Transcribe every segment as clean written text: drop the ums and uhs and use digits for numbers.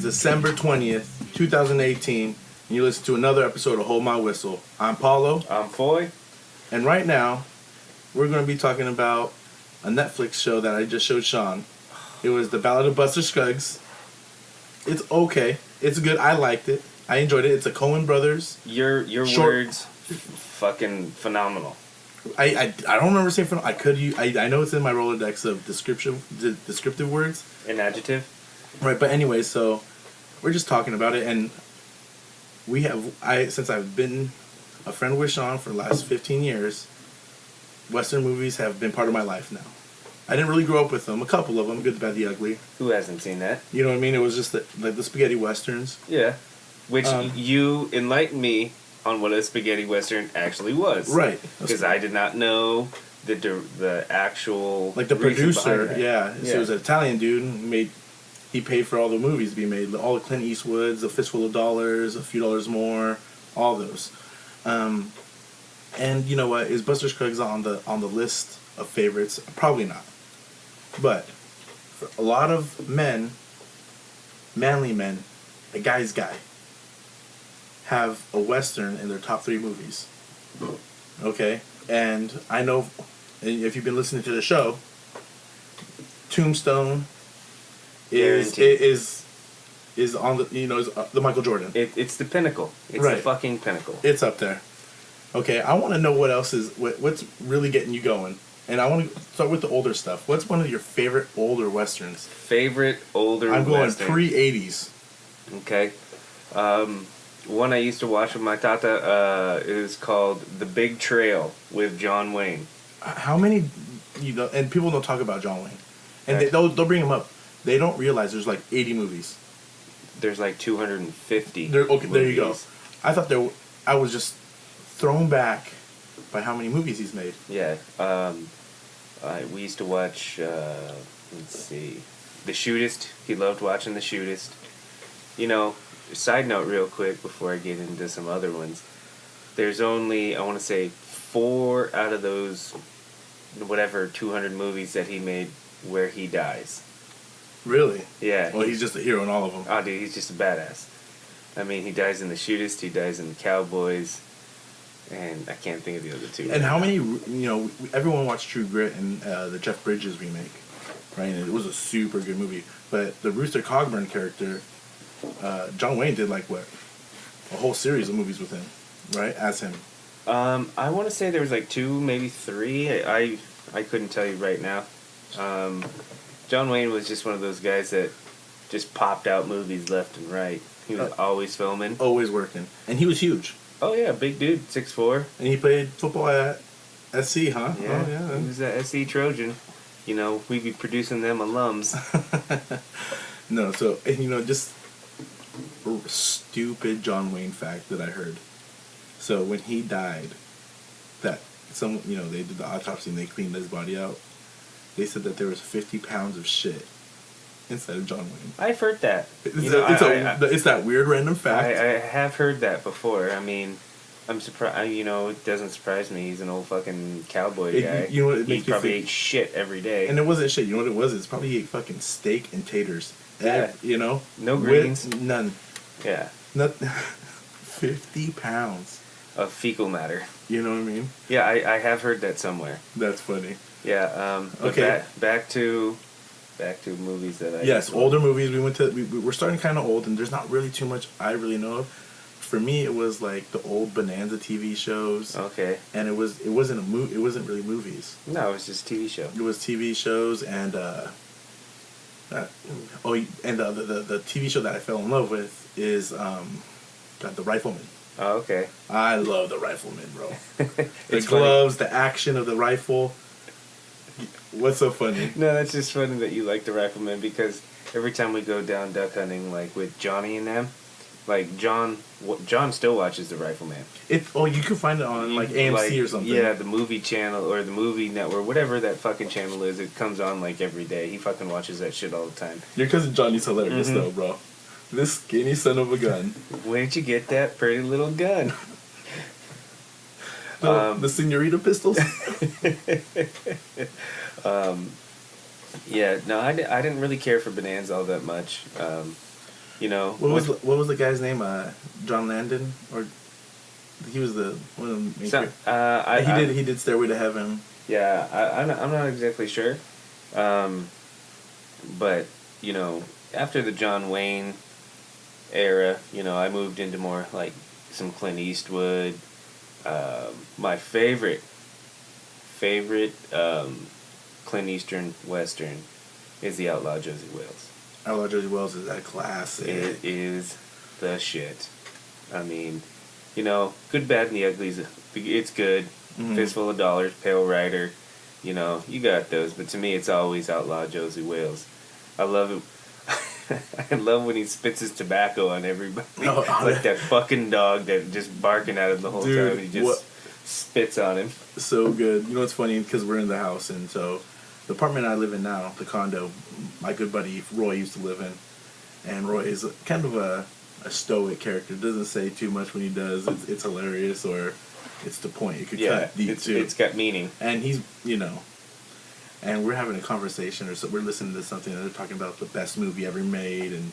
December 20th, 2018, and you listen to another episode of Hold My Whistle. I'm Paolo. I'm Foy. And right now, we're going to be talking about a Netflix show that I just showed Sean. It was The Ballad of Buster Scruggs. It's okay. It's good. I liked it. I enjoyed it. It's a Coen Brothers. Your words, fucking phenomenal. I don't remember saying phenomenal. I know it's in my Rolodex of descriptive words. An adjective. Right, but anyway, so we're just talking about it, and since I've been a friend with Sean for the last 15 years, Western movies have been part of my life now. I didn't really grow up with them. A couple of them, Good, the Bad, the Ugly. Who hasn't seen that? You know what I mean? It was just the spaghetti westerns. Yeah. Which you enlightened me on what a spaghetti western actually was. Right. Because I did not know the actual like the producer. Yeah. So it was an Italian dude. He paid for all the movies to be made. All the Clint Eastwoods, A Fistful of Dollars, A Few Dollars More, all those. And you know what? Is Buster Scruggs on the list of favorites? Probably not. But for a lot of men, manly men, a guy's guy, have a Western in their top 3 movies. Okay? And I know, if you've been listening to the show, Tombstone is on the, is the Michael Jordan. It's the pinnacle. It's right. The fucking pinnacle. It's up there. Okay, I want to know what else what's really getting you going. And I want to start with the older stuff. What's one of your favorite older Westerns? Favorite older I'm going Western. pre-80s. Okay. One I used to watch with my tata is called The Big Trail with John Wayne. How many, and people don't talk about John Wayne. And they'll bring him up. They don't realize there's like 80 movies. There's like 250 Okay, movies. there you go. I thought I was just thrown back by how many movies he's made. Yeah. We used to watch, let's see, The Shootist. He loved watching The Shootist. Side note real quick before I get into some other ones. There's only, I want to say, 4 out of those, 200 movies that he made where he dies. Really? Yeah. Well, he's just a hero in all of them. Oh, dude, he's just a badass. I mean, he dies in The Shootist, he dies in The Cowboys, and I can't think of the other 2. And how many, everyone watched True Grit and the Jeff Bridges remake, right? And it was a super good movie. But the Rooster Cogburn character, John Wayne did a whole series of movies with him, right? As him. I want to say there was 2, maybe 3. I couldn't tell you right now. John Wayne was just one of those guys that just popped out movies left and right. He was always filming. Always working. And he was huge. Oh, yeah, big dude, 6'4". And he played football at SC, huh? Yeah, oh, yeah. He was a SC Trojan. We'd be producing them alums. No, so, just a stupid John Wayne fact that I heard. So when he died, they did the autopsy and they cleaned his body out. They said that there was 50 pounds of shit inside of John Wayne. I've heard that. It's that weird random fact. I have heard that before. I mean, I'm surprised. It doesn't surprise me. He's an old fucking cowboy guy. You know what? It makes he probably ate shit every day. And it wasn't shit. You know what it was? It's probably he ate fucking steak and taters. Yeah. No greens. None. Yeah. 50 pounds of fecal matter. You know what I mean? Yeah, I have heard that somewhere. That's funny. Yeah. Okay. Back to movies that I. Yes, older movies. We're starting kind of old, and there's not really too much I really know of. For me, it was like the old Bonanza TV shows. Okay. And it wasn't it wasn't really movies. No, it was just TV show. It was TV shows and the TV show that I fell in love with is The Rifleman. Oh, okay. I love The Rifleman, bro. The gloves, the action of the rifle. What's so funny? No, that's just funny that you like The Rifleman because every time we go down duck hunting, with Johnny and them, John still watches The Rifleman. You can find it on AMC or something. Yeah, the movie channel or the movie network, whatever that fucking channel is. It comes on every day. He fucking watches that shit all the time. Your cousin Johnny's hilarious though, bro. This skinny son of a gun. Where'd you get that pretty little gun? The Senorita pistols. Yeah, no, I didn't really care for Bonanza all that much. You know, What was the guy's name? John Landon, or he was the one of the main he did Stairway to Heaven. Yeah, I'm not exactly sure, but you know, after the John Wayne era, you know, I moved into more like some Clint Eastwood. My favorite Clint Eastwood Western is The Outlaw Josie Wales. Outlaw Josie Wales is that classic. It is the shit. I mean, you know, Good, Bad, and the Uglies, it's good. Mm-hmm. Fistful of Dollars, Pale Rider, you know, you got those. But to me, it's always Outlaw Josie Wales. I love it. I love when he spits his tobacco on everybody. Like that fucking dog that just barking at him the whole time. He just spits on him. So good. You know what's funny? Because we're in the house, and so the apartment I live in now, the condo, my good buddy Roy used to live in. And Roy is kind of a stoic character. Doesn't say too much when he does. It's hilarious, or it's the point. It could cut deep too. It's got meaning. And he's, you know, and we're having a conversation, or so we're listening to something, and they're talking about the best movie ever made, and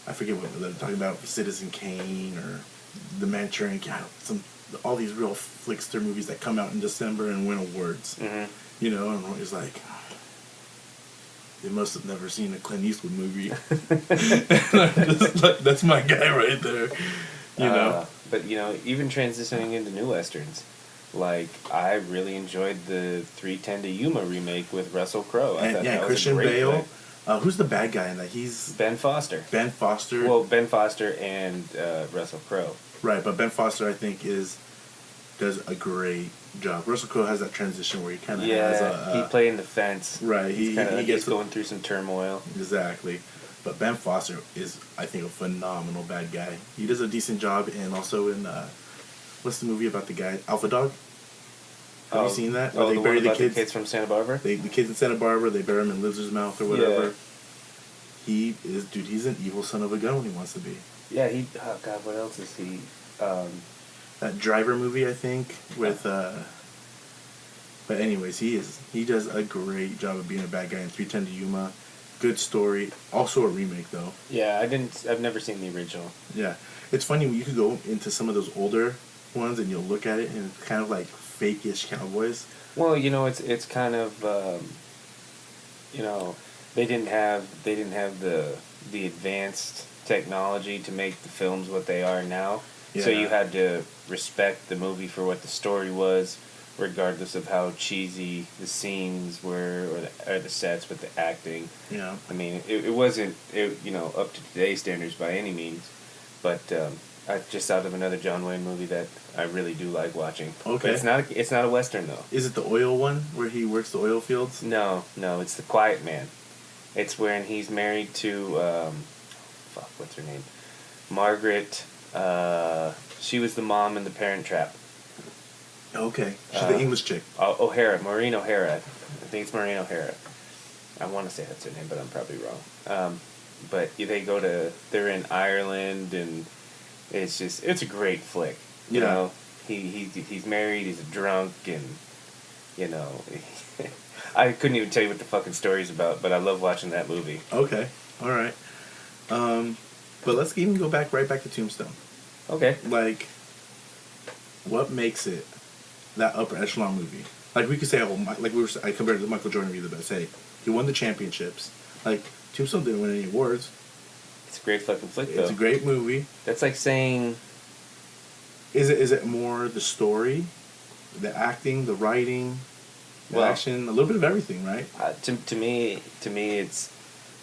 I forget what they're talking about, Citizen Kane or The Manchurian Candidate, all these real flickster movies that come out in December and win awards. Mm-hmm. You know, and Roy's like, they must have never seen a Clint Eastwood movie. And I'm just like, that's my guy right there. You know? But, you know, even transitioning into new westerns, like, I really enjoyed the 3:10 to Yuma remake with Russell Crowe. I thought that Christian was a great Bale. flick. Who's the bad guy in that? He's Ben Foster. Ben Foster. Well, Ben Foster and Russell Crowe. Right, but Ben Foster, I think, does a great job. Russell Crowe has that transition where he kind of has he played in the fence. Right, he gets going through some turmoil. Exactly. But Ben Foster is, I think, a phenomenal bad guy. He does a decent job, and also in what's the movie about the guy, Alpha Dog? Have you seen that? Where they bury the kids from Santa Barbara? The kids in Santa Barbara, they bury him in Lizard's mouth or whatever. Yeah. He's an evil son of a gun when he wants to be. Yeah, oh God, what else is he? That Driver movie, I think, with but anyways, he does a great job of being a bad guy in 3:10 to Yuma. Good story. Also a remake though. Yeah, I've never seen the original. Yeah. It's funny, you could go into some of those older ones and you'll look at it and it's kind of like fake-ish cowboys. Well, you know, it's kind of you know, they didn't have the advanced technology to make the films what they are now. Yeah. So you had to respect the movie for what the story was, regardless of how cheesy the scenes were or the sets with the acting. Yeah. I mean, it wasn't you know, up to today's standards by any means, but I just thought of another John Wayne movie that I really do like watching. Okay. But it's not a Western though. Is it the oil one where he works the oil fields? No, it's The Quiet Man. It's when he's married to what's her name? Margaret. She was the mom in The Parent Trap. Okay. She's the English chick. Maureen O'Hara. I think it's Maureen O'Hara. I want to say that's her name, but I'm probably wrong. But they're in Ireland, and it's a great flick. You know, he's married, he's a drunk, and, you know, I couldn't even tell you what the fucking story's about, but I love watching that movie. Okay. All right. But let's even go right back to Tombstone. Okay. Like, what makes it that upper echelon movie? Like, we could say, I compared it to Michael Jordan being the best. Hey, he won the championships. Like, Tombstone didn't win any awards. It's a great fucking flick, though. It's a great movie. That's like saying... Is it more the story, the acting, the writing, the action, a little bit of everything, right? To me, it's,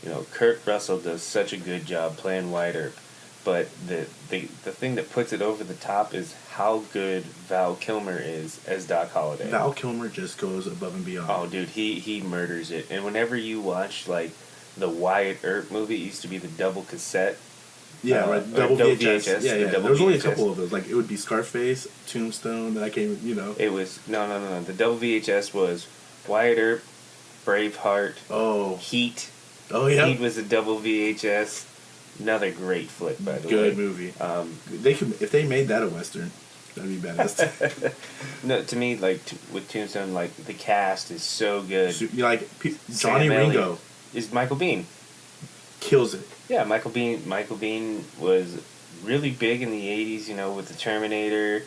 you know, Kurt Russell does such a good job playing Wyatt Earp, but the thing that puts it over the top is how good Val Kilmer is as Doc Holliday. Val Kilmer just goes above and beyond. Oh, dude, he murders it. And whenever you watch, like, the Wyatt Earp movie, it used to be the double cassette. Yeah, right. Double VHS. Yeah. There was only a VHS. couple of those. Like, it would be Scarface, Tombstone, and I came, you know. It was... No. The double VHS was Wyatt Earp, Braveheart, Heat. Oh, yeah. Heat was a double VHS. Another great flick, by the way. Good movie. If they made that a Western, that'd be badass. No, to me, like, with Tombstone, like, the cast is so good. Johnny Ringo is Michael Biehn. kills it. Yeah, Michael Bean was really big in the '80s. You know, with the Terminator.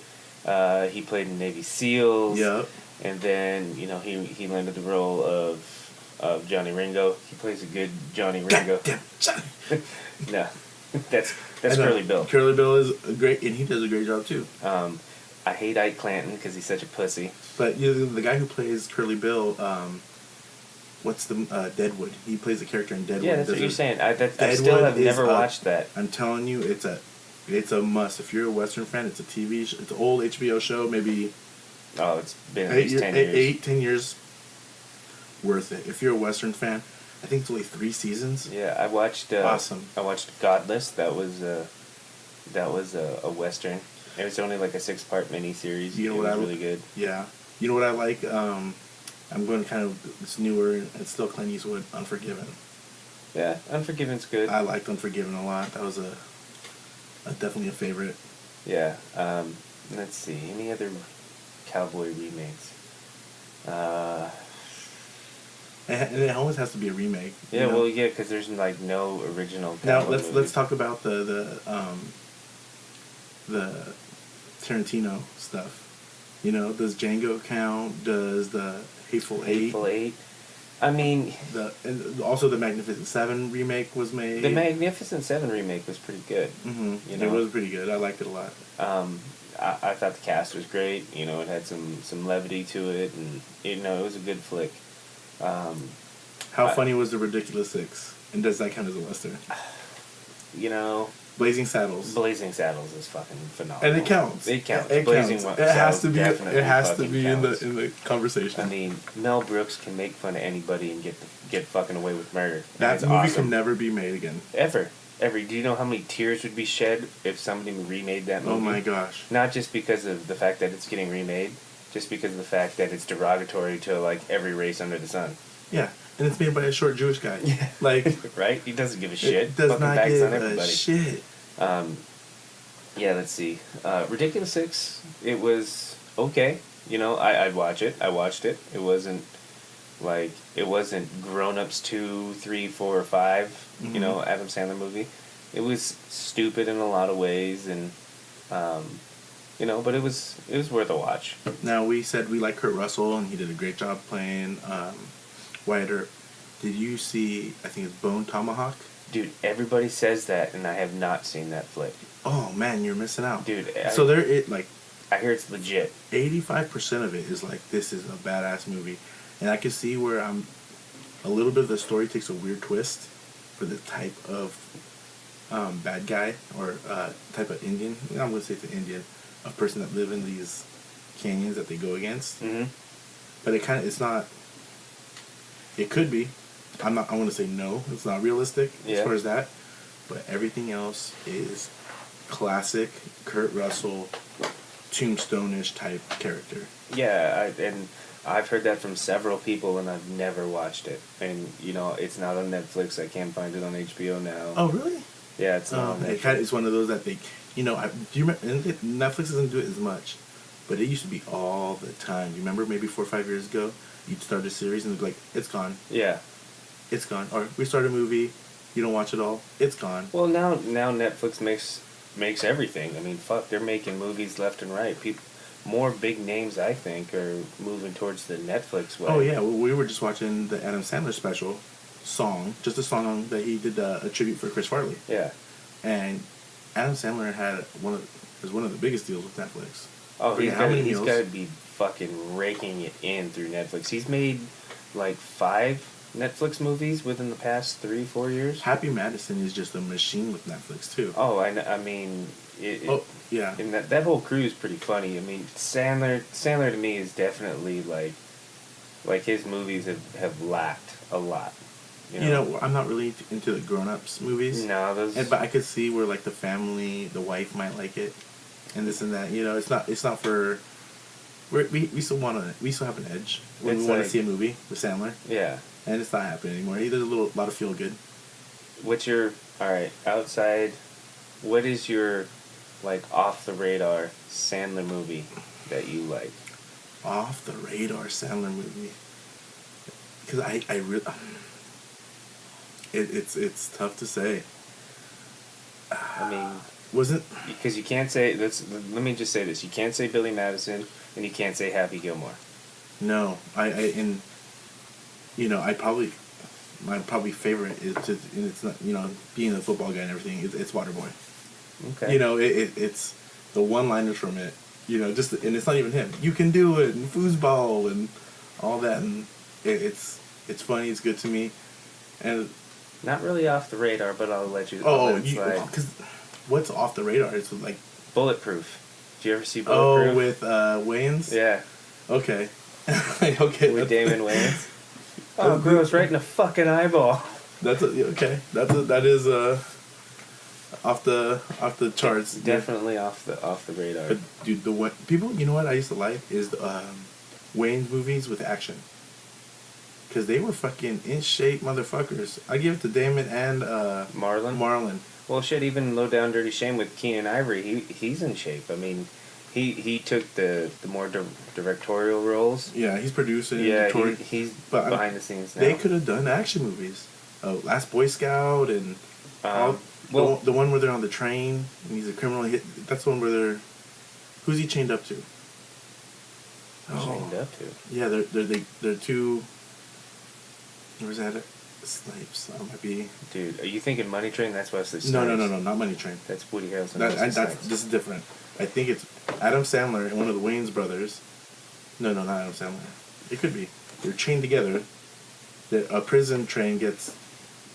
He played in Navy SEALs. Yep. And then he landed the role of Johnny Ringo. He plays a good Johnny Ringo. Goddamn Johnny. No, that's Curly Bill. Curly Bill is great, and he does a great job too. I hate Ike Clanton because he's such a pussy. But the guy who plays Curly Bill, what's the Deadwood? He plays a character in Deadwood. Yeah, that's what you're saying. I still have never watched that. I'm telling you, it's a must. If you're a Western fan, it's a TV. It's an old HBO show, maybe. Oh, it's been at least 10 years. 10 years. Worth it. If you're a Western fan, I think it's only 3 seasons. Yeah, I watched. Awesome. I watched Godless. That was a Western. It was only like a 6-part miniseries. You know it was really good. Yeah. You know what I like? I'm going kind of, it's newer, and it's still Clint Eastwood, Unforgiven. Yeah, Unforgiven's good. I liked Unforgiven a lot. That was a definitely a favorite. Yeah. Let's see. Any other cowboy remakes? And it always has to be a remake. Yeah, you know? well, yeah, because there's like no original. Now cowboy let's movies. talk about the Tarantino stuff. You know, does Django count? Does the Hateful Eight? Hateful Eight. I mean, And also the Magnificent Seven remake was made. the Magnificent Seven remake was pretty good. Mm-hmm. You know? It was pretty good. I liked it a lot. I thought the cast was great. You know, it had some levity to it, and it was a good flick. How funny was the Ridiculous Six? And does that count as a Western? You know, Blazing Saddles. Blazing Saddles is fucking phenomenal. And it counts. It counts. It Blazing counts. It has to be. definitely It has to fucking be counts. in the conversation. I mean, Mel Brooks can make fun of anybody and get fucking away with murder. That It's movie awesome. can never be made again. Ever. Do you know how many tears would be shed if somebody remade that movie? Oh my gosh. Not just because of the fact that it's getting remade, just because of the fact that it's derogatory to like every race under the sun. Yeah, and it's made by a short Jewish guy. Yeah. Like, right? He doesn't give a shit. it does Fucking not backs give on everybody. a shit. Yeah, let's see. Ridiculous Six. It was okay. You know, I'd watch it. I watched it. It wasn't Grown Ups 2, 3, 4, or 5. Mm-hmm. You know, Adam Sandler movie. It was stupid in a lot of ways, and but it was worth a watch. Now, we said we like Kurt Russell, and he did a great job playing Wyatt Earp. Did you see, I think it's Bone Tomahawk? Dude, everybody says that, and I have not seen that flick. Oh, man, you're missing out. Dude, So I hear it's legit. 85% of it is like, this is a badass movie. And I can see where a little bit of the story takes a weird twist for the type of bad guy or type of Indian. I'm going to say it's an Indian, a person that live in these canyons that they go against. Mm-hmm. But it's not, it could be. I want to say no, it's not realistic as far as that. But everything else is classic Kurt Russell, Tombstone-ish type character. Yeah, I've heard that from several people, and I've never watched it. And it's not on Netflix. I can't find it on HBO now. Oh, really? Yeah, it's not on Netflix. It's one of those that they, do you remember? Netflix doesn't do it as much, but it used to be all the time. You remember maybe 4 or 5 years ago, you'd start a series and it'd be like, it's gone. Yeah. It's gone. Or we start a movie, you don't watch it all, it's gone. Well, now Netflix makes everything. I mean, fuck, they're making movies left and right. More big names, I think, are moving towards the Netflix way. Oh yeah, we were just watching the Adam Sandler special, just a song that he did a tribute for Chris Farley. Yeah. And Adam Sandler had one of the biggest deals with Netflix. Oh, he's meals? got to be fucking raking it in through Netflix. He's made like 5 Netflix movies within the past 3-4 years. Happy Madison is just a machine with Netflix too. Oh, I mean, yeah. And that whole crew is pretty funny. I mean, Sandler to me is definitely like his movies have lacked a lot. You know, I'm not really into the grown-ups movies. No, those. But I could see where like the family, the wife might like it, and this and that. It's not for. We still have an edge when we want to see a movie with Sandler. Yeah. And it's not happening anymore. He does a lot of feel good. Outside, what is your, like, off the radar Sandler movie that you like? Off the radar Sandler movie. Because I really, it's tough to say. I mean, wasn't. because you can't say let me just say this: you can't say Billy Madison, and you can't say Happy Gilmore. No, and I probably my probably favorite is to, and it's not, being a football guy and everything. It's Waterboy. Okay. It's the one-liners from it. Just, and it's not even him. You can do it, and foosball and all that, and it's funny. It's good to me, and Not really off the radar, but I'll let you. because what's off the radar? It's like Bulletproof. Did you ever see Oh, Bulletproof? with Wayans. Yeah. Okay. Okay. With Damon Wayans. Oh, gross! Right in the fucking eyeball. Okay. That is off the charts. Definitely off the radar. But dude, people, what I used to like is Wayne's movies with action. Because they were fucking in shape motherfuckers. I give it to Damon and Marlon. Well, shit, even Low Down Dirty Shame with Keenan Ivory, he's in shape. I mean, he took the more directorial roles. Yeah, he's producing. Yeah, he's behind the scenes now. They could have done action movies. Last Boy Scout and the one where they're on the train and he's a criminal. That's the one where they're. Who's he chained up to? Chained up to? Yeah, they're two. Where's that? Snipes. That might be. Dude, are you thinking Money Train? That's Wesley Snipes. No, not Money Train. That's Woody Harrelson. This is different. I think it's Adam Sandler and one of the Wayans brothers. No, not Adam Sandler. It could be. They're chained together. A prison train gets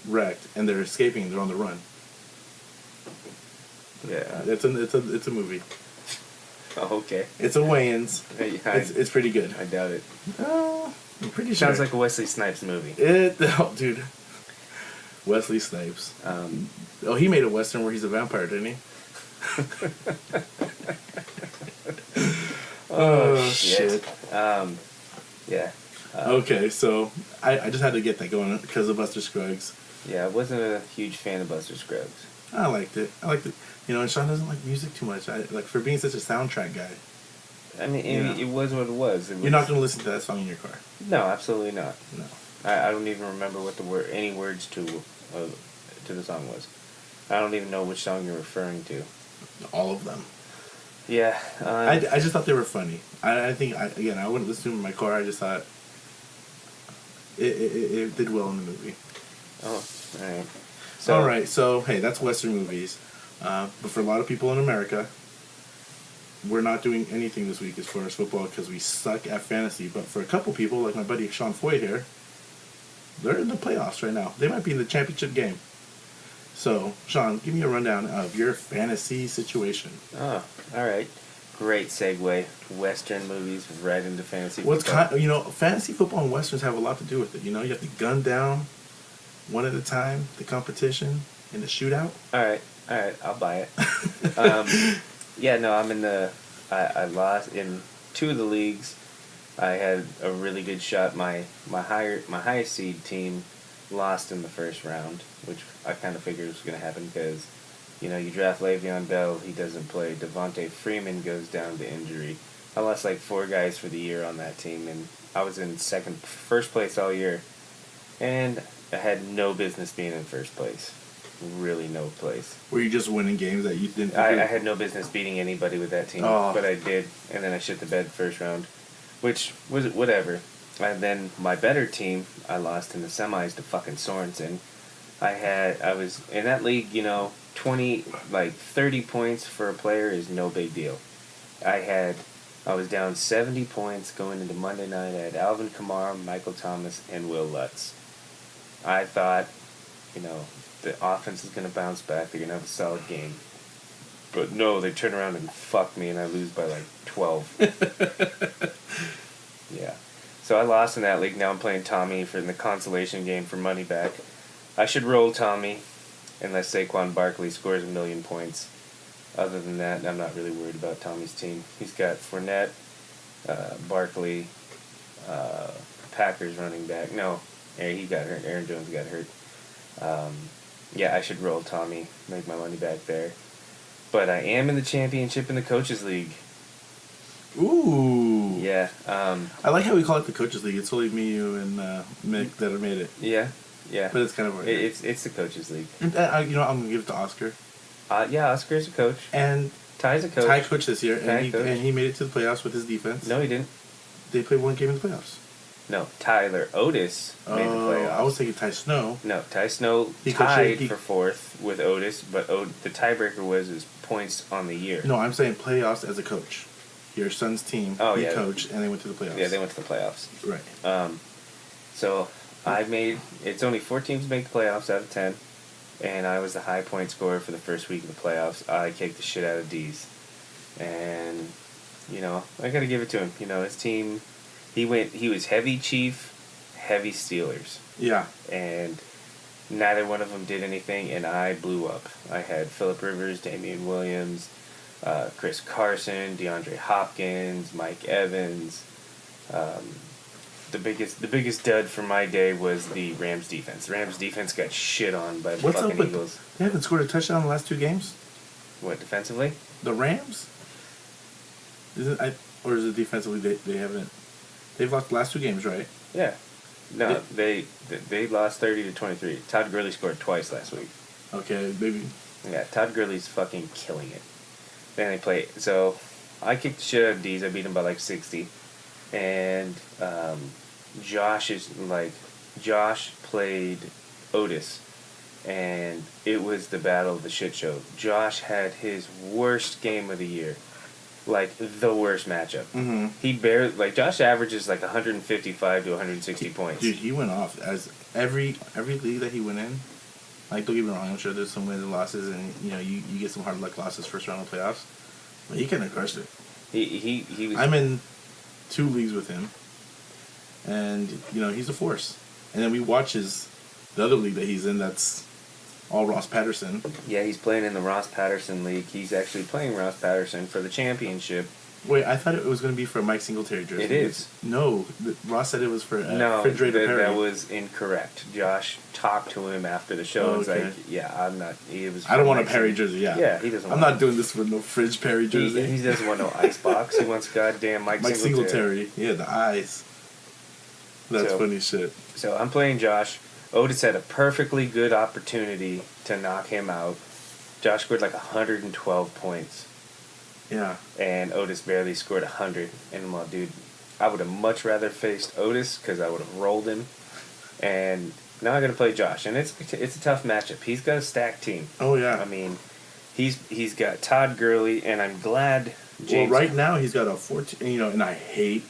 wrecked and they're escaping. They're on the run. Yeah. It's a movie. Oh, okay. It's a Wayans. It's pretty good. I doubt it. I'm pretty sure. Sounds like a Wesley Snipes movie. Dude. Wesley Snipes. He made a Western where he's a vampire, didn't he? Oh, shit. Yeah. Okay, so I just had to get that going because of Buster Scruggs. Yeah, I wasn't a huge fan of Buster Scruggs. I liked it. And Sean doesn't like music too much. For being such a soundtrack guy. I mean, it was what it was. You're not going to listen to that song in your car. No, absolutely not. No. I don't even remember what any words to the song was. I don't even know which song you're referring to. All of them. Yeah. I just thought they were funny. I think, I wouldn't listen to them in my car. I just thought it did well in the movie. Oh, alright. Alright, so, hey, that's Western movies. But for a lot of people in America, we're not doing anything this week as far as football because we suck at fantasy. But for a couple people, like my buddy Sean Foy here, they're in the playoffs right now. They might be in the championship game. So, Sean, give me a rundown of your fantasy situation. Oh, alright. Great segue. Western movies right into fantasy football. Fantasy football and Westerns have a lot to do with it. You have to gun down one at a time, the competition, and the shootout. Alright, I'll buy it. I'm in I lost in 2 of the leagues. I had a really good shot. My highest seed team lost in the first round, which I kind of figured was going to happen because, you draft Le'Veon Bell, he doesn't play. Devontae Freeman goes down to injury. I lost like 4 guys for the year on that team, and I was in first place all year, and I had no business being in first place. Really no place. Were you just winning games that you didn't? I had no business beating anybody with that team, but I did, and then I shit the bed first round, which was whatever. And then my better team, I lost in the semis to fucking Sorensen. I was in that league, 30 points for a player is no big deal. I was down 70 points going into Monday night. I had Alvin Kamara, Michael Thomas, and Will Lutz. I thought, the offense is going to bounce back. They're going to have a solid game. But no, they turn around and fuck me, and I lose by like 12. Yeah. So I lost in that league. Now I'm playing Tommy in the consolation game for money back. I should roll Tommy unless Saquon Barkley scores 1 million points. Other than that, I'm not really worried about Tommy's team. He's got Fournette, Barkley, Packers running back. No, he got hurt. Aaron Jones got hurt. I should roll Tommy, make my money back there. But I am in the championship in the Coaches League. Ooh. Yeah. I like how we call it the Coaches League. It's only me, you, and Mick that have made it. Yeah. But it's kind of weird. It's the Coaches League. I'm going to give it to Oscar. Yeah, Oscar's a coach. And Ty's a coach. Ty coached this year, Ty coached. and he made it to the playoffs with his defense. No, he didn't. They played one game in the playoffs. No, Tyler Otis made the playoffs. I was thinking Ty Snow. No, Ty Snow He tied coached- for fourth with Otis, but the tiebreaker was his points on the year. No, I'm saying playoffs as a coach. Your son's team, he coached, and they went to the playoffs. Yeah, they went to the playoffs. Right. So it's only 4 teams make the playoffs out of 10, and I was the high point scorer for the first week of the playoffs. I kicked the shit out of D's, and I got to give it to him. His team, he was heavy Chief, heavy Steelers. Yeah. And neither one of them did anything, and I blew up. I had Phillip Rivers, Damian Williams, Chris Carson, DeAndre Hopkins, Mike Evans. The biggest dud for my day was the Rams defense. The Rams defense got shit on by the fucking Eagles. They haven't scored a touchdown in the last 2 games? What, defensively? The Rams? Or is it defensively they haven't? They've lost the last 2 games, right? Yeah. No, they lost 30-23. Todd Gurley scored twice last week. Okay, maybe. Yeah, Todd Gurley's fucking killing it. Then they play. So I kicked the shit out of D's. I beat him by like 60. And Josh played Otis. And it was the battle of the shit show. Josh had his worst game of the year. Like, the worst matchup. Mm-hmm. He barely... Josh averages 155 to 160 points. Dude, he went off. As every league that he went in, don't get me wrong, I'm sure there's some wins and losses, and, you get some hard luck losses first round of playoffs. But he kind of crushed it. He was... I'm in 2 leagues with him, and, he's a force. And then we watch the other league that he's in that's all Ross Patterson. Yeah, he's playing in the Ross Patterson League. He's actually playing Ross Patterson for the championship. Wait, I thought it was going to be for a Mike Singletary jersey. It is. No, Ross said it was for no, Refrigerator that was incorrect. Josh talked to him after the show. Oh, okay. I'm not. It was. I don't want a Perry jersey. Yeah. Yeah, he doesn't. I'm not doing this for no Fridge Perry jersey. He doesn't want no ice box. He wants goddamn Mike Singletary. Yeah, the eyes. That's funny shit. So I'm playing Josh. Otis had a perfectly good opportunity to knock him out. Josh scored 112 points. Yeah. And Otis barely scored 100. And I'm like, dude, I would have much rather faced Otis because I would have rolled him. And now I'm going to play Josh. And it's a tough matchup. He's got a stacked team. Oh, yeah. I mean, he's got Todd Gurley, and I'm glad James... Well, right now he's got a 14... and I hate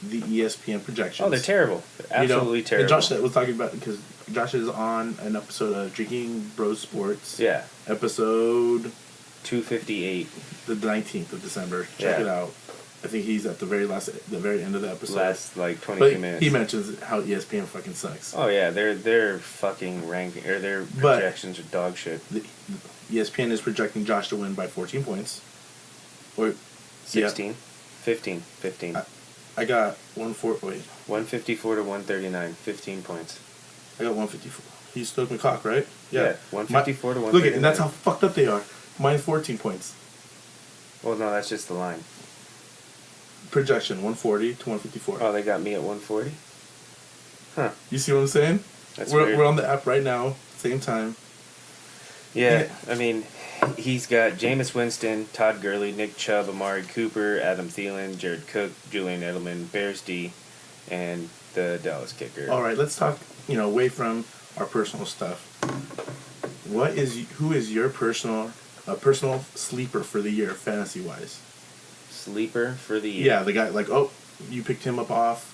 the ESPN projections. Oh, they're terrible. They're absolutely terrible. And Josh was talking about... Because Josh is on an episode of Drinking Bros Sports. Yeah. Episode... 258. The 19th of December. Check it out. I think he's at the very end of the episode. Last 22 minutes. He mentions how ESPN fucking sucks. Oh yeah, their fucking ranking or their projections are dog shit. ESPN is projecting Josh to win by 14 points. Or 16, 15. I got 154 to 139, 15 points. I got 154. He stoked McCock, right? Yeah, 154 to 139. Look, and that's how fucked up they are. Minus 14 points. Well, no, that's just the line. Projection, 140 to 154. Oh, they got me at 140? Huh. You see what I'm saying? That's weird. We're on the app right now, same time. Yeah, I mean, he's got Jameis Winston, Todd Gurley, Nick Chubb, Amari Cooper, Adam Thielen, Jared Cook, Julian Edelman, Bears D, and the Dallas kicker. All right, let's talk, away from our personal stuff. Who is your personal sleeper for the year, fantasy-wise? Sleeper for the year? Yeah, the guy, you picked him up off,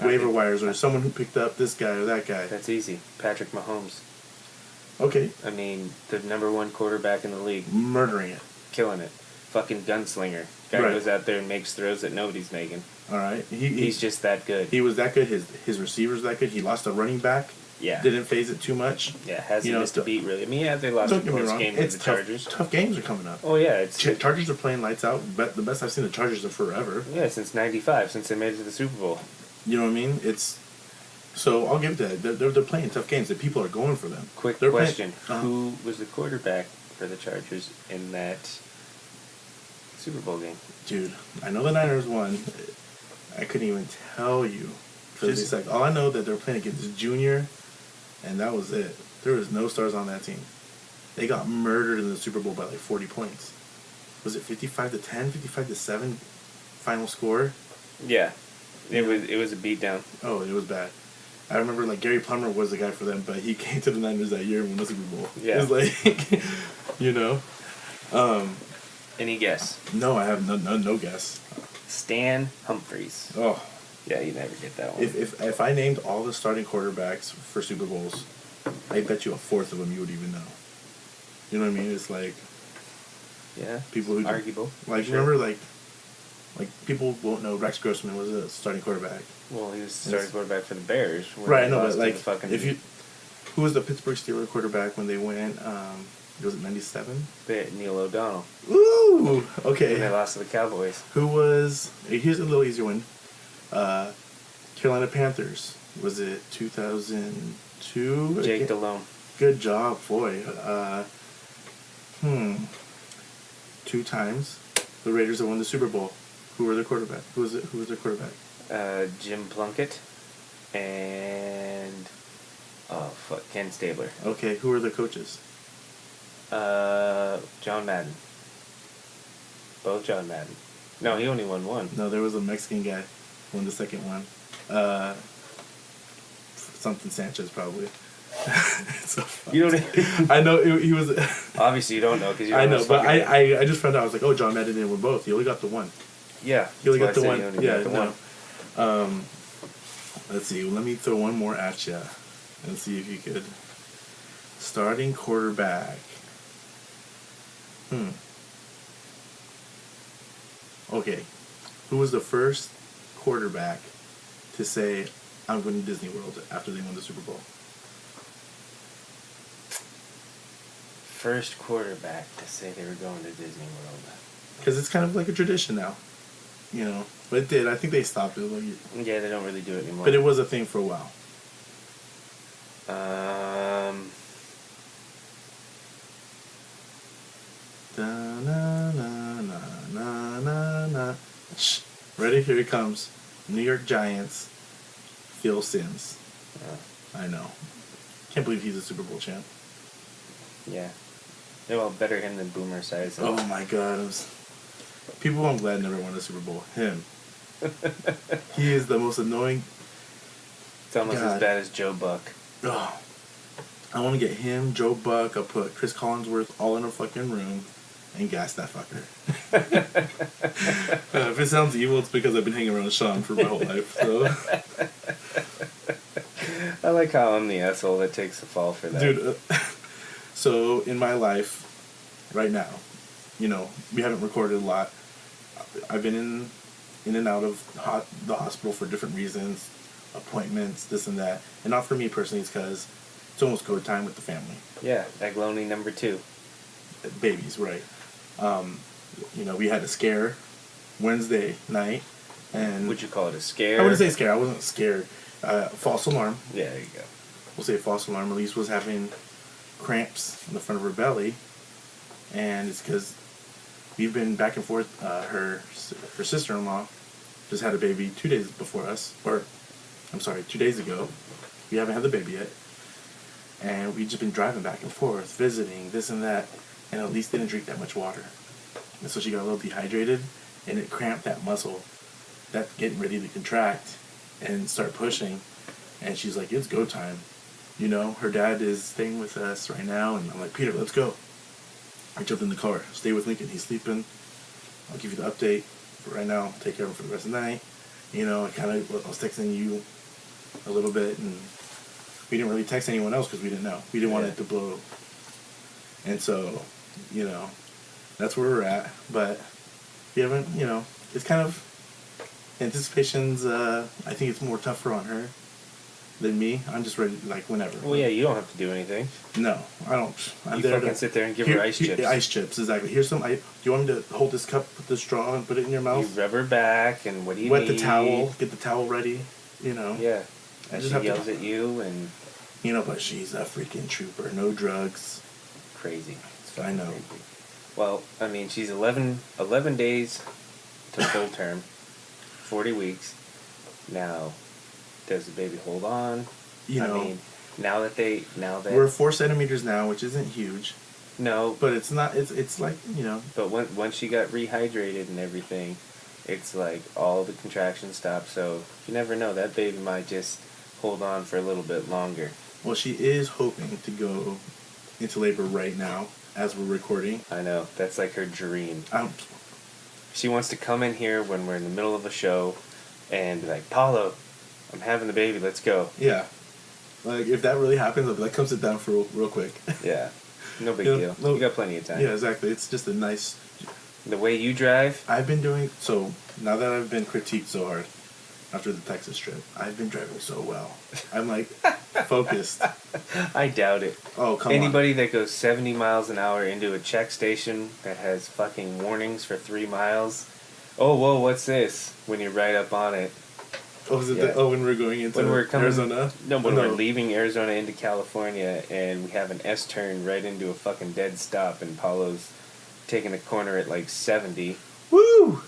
waiver wires, or someone who picked up this guy or that guy. That's easy. Patrick Mahomes. Okay. I mean, the number 1 quarterback in the league. Murdering it. Killing it. Fucking gunslinger. Guy goes out there and makes throws that nobody's making. All right. He's just that good. He was that good. His receivers that good. He lost a running back. Yeah. Didn't phase it too much. Yeah, hasn't missed a beat, really. I mean, yeah, they lost a close game with the Chargers. Tough games are coming up. Oh, yeah. Chargers are playing lights out. The best I've seen the Chargers in forever. Yeah, since 95, since they made it to the Super Bowl. You know what I mean? So I'll give that. They're playing tough games. That people are going for them. Quick question. Who was the quarterback for the Chargers in that Super Bowl game? Dude, I know the Niners won. I couldn't even tell you. All I know that they're playing against Junior, and that was it. There was no stars on that team. they got murdered in the Super Bowl by like 40 points. Was it 55-10, 55-7 final score? Yeah. It was a beatdown. Oh, it was bad. I remember like Gary Plummer was the guy for them, but he came to the Niners that year and won the Super Bowl. Yeah. It was like, you know. Any guess? No, I have no guess. Stan Humphries. Oh. Yeah, you never get that one. If I named all the starting quarterbacks for Super Bowls, I bet you a fourth of them you would even know. You know what I mean? It's like, yeah, people who arguable. Like sure. remember like people won't know Rex Grossman was a starting quarterback. Well, he was starting quarterback for the Bears. Right, I know, but like who was the Pittsburgh Steelers quarterback when they went? Was it 97? Neil O'Donnell. Ooh, okay. When they lost to the Cowboys. Who was? Here's a little easier one. Carolina Panthers. Was it 2002? Jake Delhomme. Good job, boy. 2 times the Raiders have won the Super Bowl. Who were their quarterback? Who was their quarterback? Jim Plunkett and Ken Stabler. Okay, who were their coaches? John Madden. Both John Madden. No, he only won one. No, there was a Mexican guy won the second one. Something Sanchez probably. So you don't. I know he was. Obviously, you don't know because you. Don't I know, but I just found out. I was like, oh, John Madden didn't win both. He only got the one. Yeah, he only got the one. Yeah, no. Let's see. Let me throw one more at you, and see if you could. Starting quarterback. Okay, who was the first quarterback to say, "I'm going to Disney World" after they won the Super Bowl? First quarterback to say they were going to Disney World. Because it's kind of like a tradition now, you know. But it did. I think they stopped it. Yeah, they don't really do it anymore. But it was a thing for a while. Ready? Here it comes. New York Giants. Phil Simms. I know. Can't believe he's a Super Bowl champ. Yeah. Well, better him than Boomer Esiason. Oh my God. People I'm glad never won a Super Bowl. Him. He is the most annoying. It's almost as bad as Joe Buck. Oh. I want to get him, Joe Buck. I'll put Chris Collinsworth all in a fucking room and gas that fucker. If it sounds evil, it's because I've been hanging around Sean for my whole life. So. I like how I'm the asshole that takes the fall for that. Dude, so in my life, right now, you know, we haven't recorded a lot. I've been in and out of the hospital for different reasons, appointments, this and that. And not for me personally, it's because it's almost go time with the family. Yeah, Agloni number 2. Babies, right. You know, we had a scare Wednesday night. And would you call it a scare? I wouldn't say scare. I wasn't scared. False alarm. Yeah, there you go. We'll say false alarm. Elise was having cramps in the front of her belly. And it's because we've been back and forth. Her sister-in-law just had a baby 2 days before us. Or, I'm sorry, 2 days ago. We haven't had the baby yet. And we've just been driving back and forth, visiting, this and that. And Elise didn't drink that much water. And so she got a little dehydrated. And it cramped that muscle that's getting ready to contract and start pushing. And she's like, it's go time. You know, her dad is staying with us right now. And I'm like, Peter, let's go. I jumped in the car. Stay with Lincoln. He's sleeping. I'll give you the update. But right now, take care of him for the rest of the night. You know, I was texting you a little bit. And we didn't really text anyone else because we didn't know. We didn't want it to blow. And so, you know, that's where we're at. But we haven't, you know, it's kind of, anticipation's, I think it's more tougher on her than me. I'm just ready, like, whenever. Well, yeah, you don't have to do anything. No, I don't. You fucking sit there and give her ice chips. Ice chips, exactly. Here's some, do you want me to hold this cup with the straw and put it in your mouth? You rub her back, and what do you Wet need? the towel, get the towel ready, you know. Yeah. And she yells at you, and... You know, but she's a freaking trooper. No drugs. Crazy. I know. Crazy. Well, I mean, she's 11 days to full term, 40 weeks. Now, does the baby hold on? You know, I mean, now that we're 4 centimeters now, which isn't huge. No. But it's not. It's like, you know. But once she got rehydrated and everything, it's like all the contractions stop. So you never know. That baby might just hold on for a little bit longer. Well, she is hoping to go into labor right now as we're recording. I know. That's like her dream. I'm, She wants to come in here when we're in the middle of a show and be like, Paolo, I'm having the baby, let's go. yeah. Like, if that really happens, I'll be like, come sit down for real quick. Yeah. No big You know, deal. no- You got plenty of time. Yeah, exactly. It's just a nice... The way you drive, I've been doing... So, now that I've been critiqued so hard after the Texas trip, I've been driving so well. I'm, like, focused. I doubt it. Oh, come on. Anybody that goes 70 miles an hour into a check station that has fucking warnings for 3 miles, oh, whoa, what's this? When you're right up on it. Oh, was it Yeah. when we're going into When we're coming, Arizona? No, when Oh, we're leaving Arizona into California and we have an S-turn right into a fucking dead stop and Paulo's taking a corner at like 70. Woo!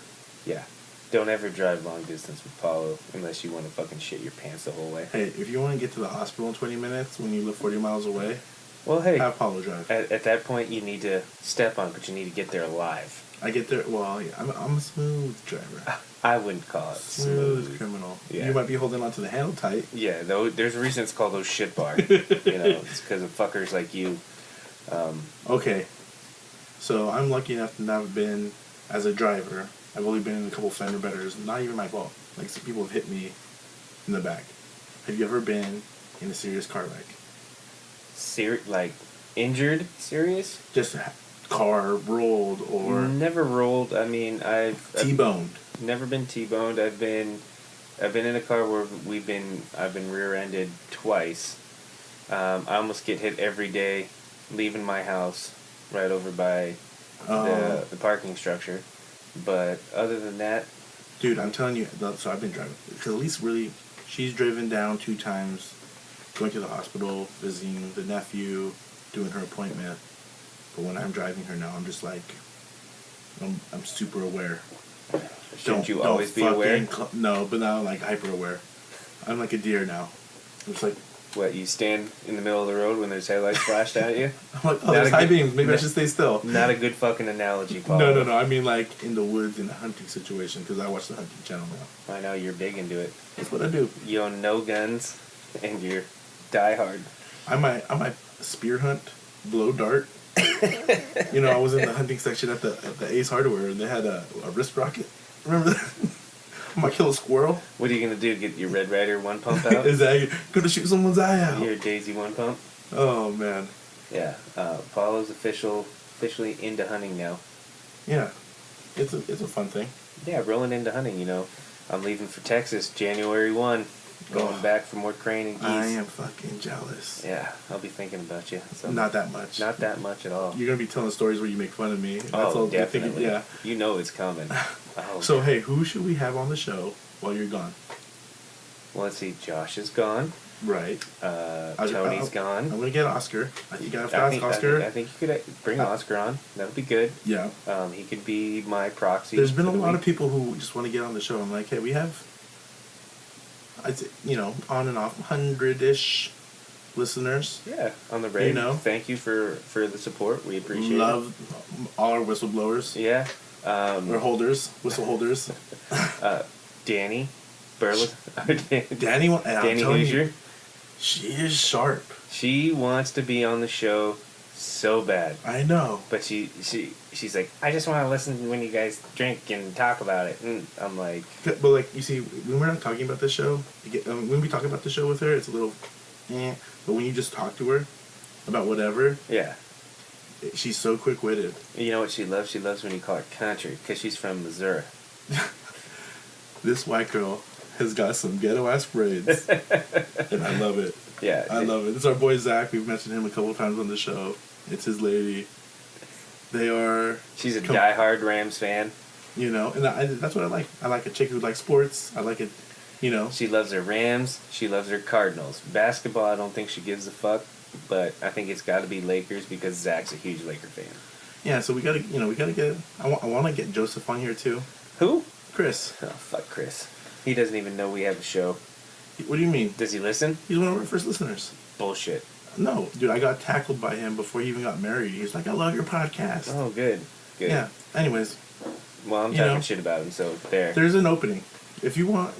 Yeah. Don't ever drive long distance with Paolo unless you want to fucking shit your pants the whole way. Hey, if you want to get to the hospital in 20 minutes when you live 40 miles away, Well, hey, have Paulo drive. at that point you need to step on it, but you need to get there alive. I get there... Well, yeah, I'm a smooth driver. I wouldn't call it Smooth criminal. Yeah. You might be holding onto the handle tight. Yeah, though there's a reason it's called those shit bars. You know, it's because of fuckers like you. Okay. So I'm lucky enough to not have been as a driver. I've only been in a couple fender benders. Not even my fault. Like, some people have hit me in the back. Have you ever been in a serious car wreck? Like injured, serious? Just a car rolled or Never rolled. I mean, I've T-boned. never been T-boned. I've been in a car where I've been rear-ended twice. I almost get hit every day leaving my house right over by the parking structure. But other than that, Dude, I'm telling you, so I've been driving. Because at least really, she's driven down 2 times, going to the hospital, visiting the nephew, doing her appointment. But when I'm driving her now, I'm just like, I'm super aware. shouldn't you always be aware? No, but now I'm like hyper aware. I'm like a deer now. I'm just like, What, you stand in the middle of the road when there's headlights flashed at you? I'm like, oh, Not there's a high good- beams. Maybe I no- should stay still. Not a good fucking analogy, Paul. No. I mean like in the woods in a hunting situation because I watch the hunting channel now. I know you're big into it. That's what I do. You own no guns, and you're die hard. I might spear hunt, blow dart. You know, I was in the hunting section at the Ace Hardware and they had a wrist rocket. Remember that? I might kill a squirrel. What are you gonna do? Get your Red Ryder one pump out? Is that gonna shoot someone's eye out? Your Daisy one pump? Oh man. Yeah. Paulo's officially into hunting now. Yeah. It's a fun thing. Yeah, rolling into hunting. You know, I'm leaving for Texas January 1. Going Oh. back for more crane and geese. I am fucking jealous. Yeah, I'll be thinking about you. So Not that much. Not that much at all. You're gonna be telling stories where you make fun of me. That's Oh, all I'm thinking. definitely. Yeah. You know it's coming. Oh. So hey, who should we have on the show while you're gone? Well, let's see. Josh is gone. Right. Tony's I'm gone. gonna get Oscar. I think I have to ask Oscar. I think you could bring Oscar on. That would be good. Yeah. He could be my proxy. There's been a for the lot of week. people who just want to get on the show. I'm like, hey, we have, I'd say, on and off, 100-ish listeners. Yeah, on the radio. You know? Thank you for the support. We appreciate Love all our whistleblowers. it. Yeah. Or whistle holders. Danny Burles. Danny, and I'm Danny telling Hoosier. you, she is sharp. She wants to be on the show so bad. I know. But she's like, I just want to listen when you guys drink and talk about it. And I'm like, But like, you see, when we're not talking about the show, when we talk about the show with her, it's a little, But when you just talk to her about whatever, yeah. she's so quick-witted. You know what she loves? She loves when you call her country because she's from Missouri. This white girl has got some ghetto-ass braids, and I love it. Yeah. I love it. It's our boy Zach. We've mentioned him a couple times on the show. It's his lady. They are... She's a diehard Rams fan. And that's what I like. I like a chick who likes sports. I like it, She loves her Rams. She loves her Cardinals. Basketball, I don't think she gives a fuck. But I think it's got to be Lakers because Zach's a huge Laker fan. Yeah, so we gotta get... I want to get Joseph on here, too. Who? Chris. Oh, fuck Chris. He doesn't even know we have a show. What do you mean? Does he listen? He's one of our first listeners. Bullshit. No, dude, I got tackled by him before he even got married. He's like, I love your podcast. Oh, good. Good. Yeah. Anyways. Well, I'm talking shit about him, so there. There's an opening. If you want,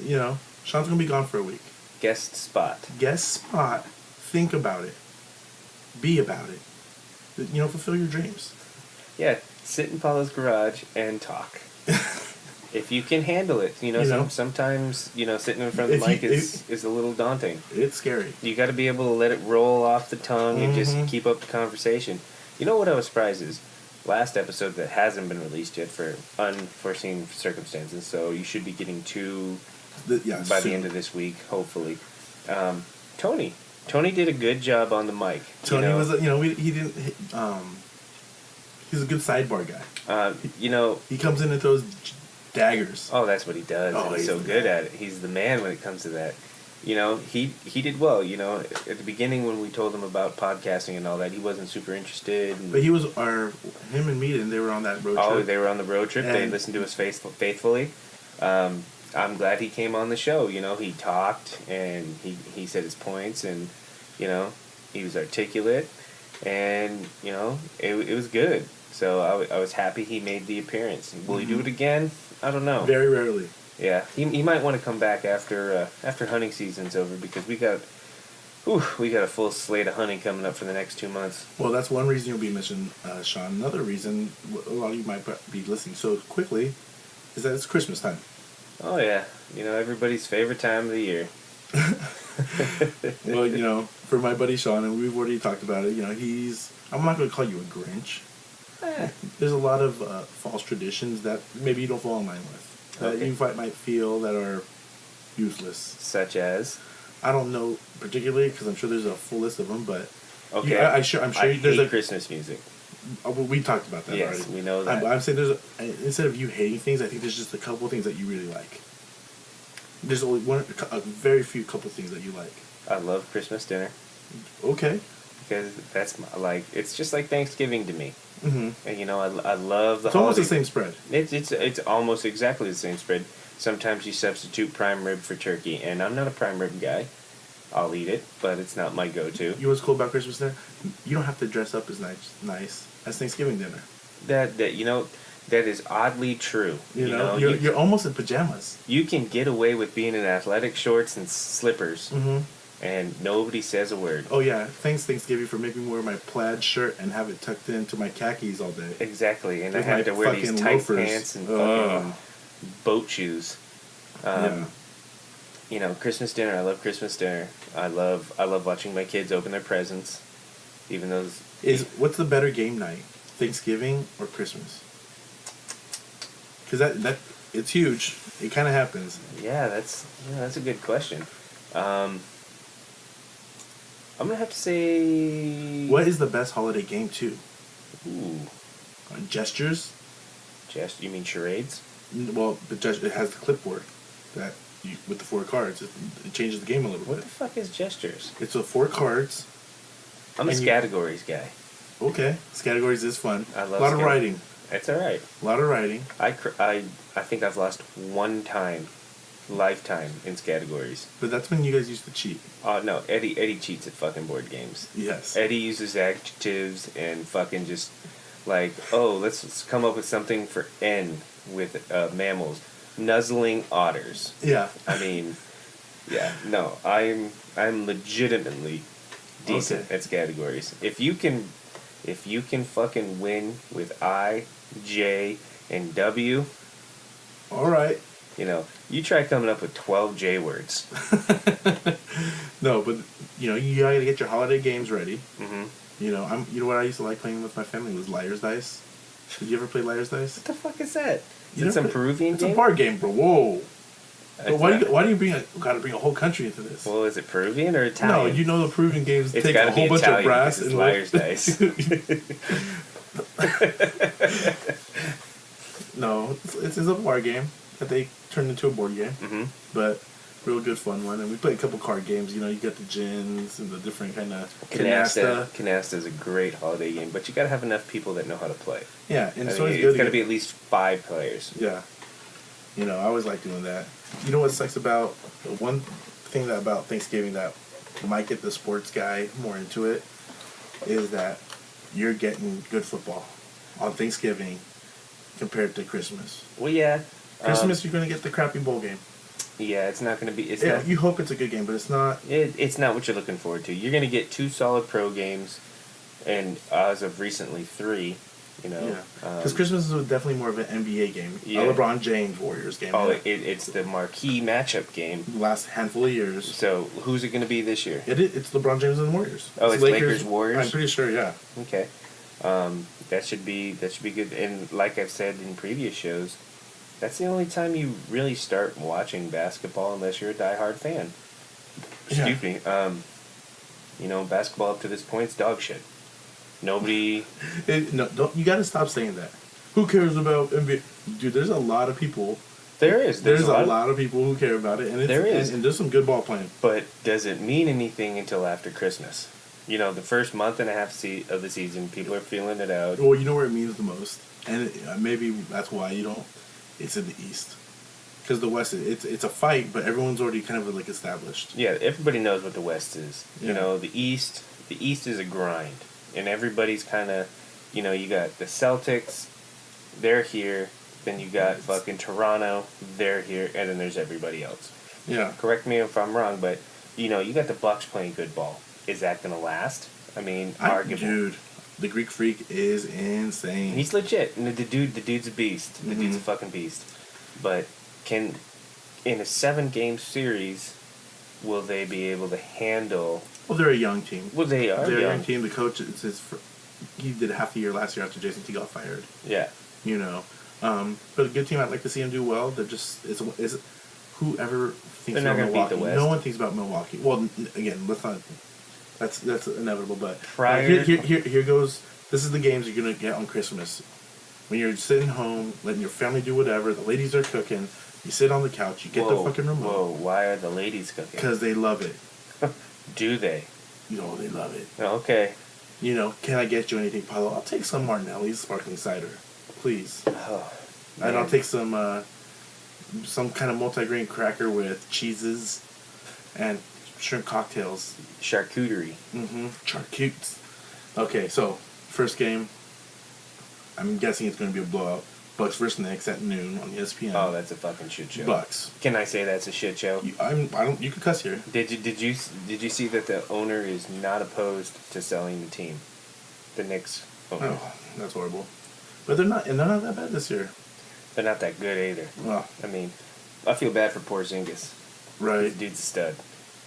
Sean's going to be gone for a week. Guest spot. Guest spot. Think about it. Be about it. Fulfill your dreams. Yeah, sit in Paolo's garage and talk. If you can handle it. Sometimes, sitting in front of the mic is a little daunting. It's scary. You got to be able to let it roll off the tongue and just keep up the conversation. You know what I was surprised is? Last episode that hasn't been released yet for unforeseen circumstances, so you should be getting two by the end of this week, hopefully. Tony did a good job on the mic. Tony was, he didn't. He's a good sidebar guy. He comes in and throws daggers. Oh, that's what he does. Oh, he's so good at it. He's the man when it comes to that. He did well. At the beginning when we told him about podcasting and all that, he wasn't super interested. But him and Meaden, they were on that road trip. Oh, they were on the road trip. They listened to us faithfully. I'm glad he came on the show. He talked and he said his points and, he was articulate and, it was good. So I was happy he made the appearance. Will he do it again? I don't know. Very rarely. Yeah, he might want to come back after hunting season's over because we got a full slate of hunting coming up for the next 2 months. Well, that's one reason you'll be missing Sean. Another reason a lot of you might be listening so quickly is that it's Christmas time. Oh yeah, everybody's favorite time of the year. Well, for my buddy Sean, and we've already talked about it. I'm not going to call you a Grinch. There's a lot of false traditions that maybe you don't fall in line with. That you might feel that are useless. Such as? I don't know particularly because I'm sure there's a full list of them, but okay. I'm sure there's Christmas music. We talked about that already. Yes, we know that. I'm saying instead of you hating things, I think there's just a couple of things that you really like. There's only a very few couple of things that you like. I love Christmas dinner. Okay. Because that's it's just like Thanksgiving to me. Mm-hmm. And I love the. It's almost the same spread. It's almost exactly the same spread. Sometimes you substitute prime rib for turkey, and I'm not a prime rib guy. I'll eat it, but it's not my go-to. You know what's cool about Christmas dinner? You don't have to dress up as nice as Thanksgiving dinner. That is oddly true. You're almost in pajamas. You can get away with being in athletic shorts and slippers. Mm-hmm. And nobody says a word. Oh yeah, thanks Thanksgiving for making me wear my plaid shirt and have it tucked into my khakis all day. Exactly, and I had to wear these tight pants and fucking boat shoes. Christmas dinner. I love Christmas dinner. I love watching my kids open their presents, even though. What's the better game night, Thanksgiving or Christmas? Because that it's huge. It kind of happens. Yeah, that's a good question. I'm going to have to say... What is the best holiday game, too? Ooh. Gestures? You mean charades? Well, it has the clipboard with the 4 cards. It changes the game a little bit. What the fuck is gestures? It's 4 cards. I'm a categories guy. Okay. Categories is fun. I love a lot of writing. It's all right. A lot of writing. I think I've lost one time. Lifetime in categories. But that's when you guys used to cheat. Oh no, Eddie cheats at fucking board games. Yes. Eddie uses adjectives and fucking just like, let's come up with something for N with mammals. Nuzzling otters. Yeah. I mean, yeah, no, I'm legitimately decent at categories. If you can fucking win with I, J, and W. All right. You try coming up with 12 J words. No, but you gotta get your holiday games ready. Mm-hmm. What I used to like playing with my family was Liar's Dice. Did you ever play Liar's Dice? What the fuck is that? Is it some Peruvian game? It's a bar game, bro. Whoa. But why do you gotta bring a whole country into this? Well, is it Peruvian or Italian? No, the Peruvian games take a whole bunch of brass and Liar's Dice. No, it's a bar game that they turned into a board game. Mm-hmm. But real good fun one. And we played a couple card games. You got the gins and the different kind of canasta. Canasta is a great holiday game, but you got to have enough people that know how to play. Yeah, and it's got to be at least 5 players. Yeah. I always like doing that. You know what sucks about the one thing about Thanksgiving that might get the sports guy more into it is that you're getting good football on Thanksgiving compared to Christmas. Well, yeah. Christmas, you're going to get the crappy bowl game. Yeah, it's not going to be... You hope it's a good game, but it's not... It's not what you're looking forward to. You're going to get 2 solid pro games, and as of recently, 3. You know, yeah, because Christmas is definitely more of an NBA game, yeah. A LeBron James Warriors game. Oh, it's the marquee matchup game. The last handful of years. So who's it going to be this year? It's LeBron James and the Warriors. Oh, it's Lakers Warriors. I'm pretty sure, yeah. Okay, that should be good. And like I've said in previous shows, that's the only time you really start watching basketball unless you're a diehard fan. Excuse me. You know, basketball up to this point is dog shit. Nobody. Don't you got to stop saying that. Who cares about NBA? Dude, there's a lot of people. There's a lot of people who care about it, and and there's some good ball playing. But does it mean anything until after Christmas? You know, the first month and a half of the season, people are feeling it out. Well, you know where it means the most, and maybe that's why you don't. It's in the East, because the West it's a fight, but everyone's already kind of like established. Yeah, everybody knows what the West is. Yeah. You know, the East is a grind. And everybody's kind of, you know, you got the Celtics, they're here. Then you got fucking Toronto, they're here. And then there's everybody else. Yeah. Correct me if I'm wrong, but, you know, you got the Bucks playing good ball. Is that going to last? I mean, arguably. Dude, the Greek Freak is insane. He's legit. And the dude's a beast. The dude's a fucking beast. But in a 7-game series, will they be able to handle... Well, they're a young team. Well, they are They're young. a young team. The coach, he did half the year last year after Jason T got fired. Yeah. You know. But a good team, I'd like to see them do well. They're just... It's whoever thinks They're not about going to beat Milwaukee. the West. No one thinks about Milwaukee. Well, again, let's not... That's inevitable, but... Here goes... This is the games you're going to get on Christmas. When you're sitting home, letting your family do whatever, the ladies are cooking, you sit on the couch, you get the fucking remote. Whoa, why are the ladies cooking? Because they love it. Do they? You know, they love it. Okay. You know, can I get you anything, Paolo? I'll take some Martinelli's sparkling cider, please. Oh, and I'll take some kind of multi-grain cracker with cheeses and shrimp cocktails. Charcuterie. Charcutes. Okay, so first game. I'm guessing it's going to be a blowout. Bucks versus Knicks at noon on ESPN. Oh, that's a fucking shit show. Bucks. Can I say that's a shit show? You could cuss here. Did you see that the owner is not opposed to selling the team? The Knicks owner. Oh, that's horrible. But they're not that bad this year. They're not that good either. Well, I mean, I feel bad for Porzingis. Right. The dude's a stud.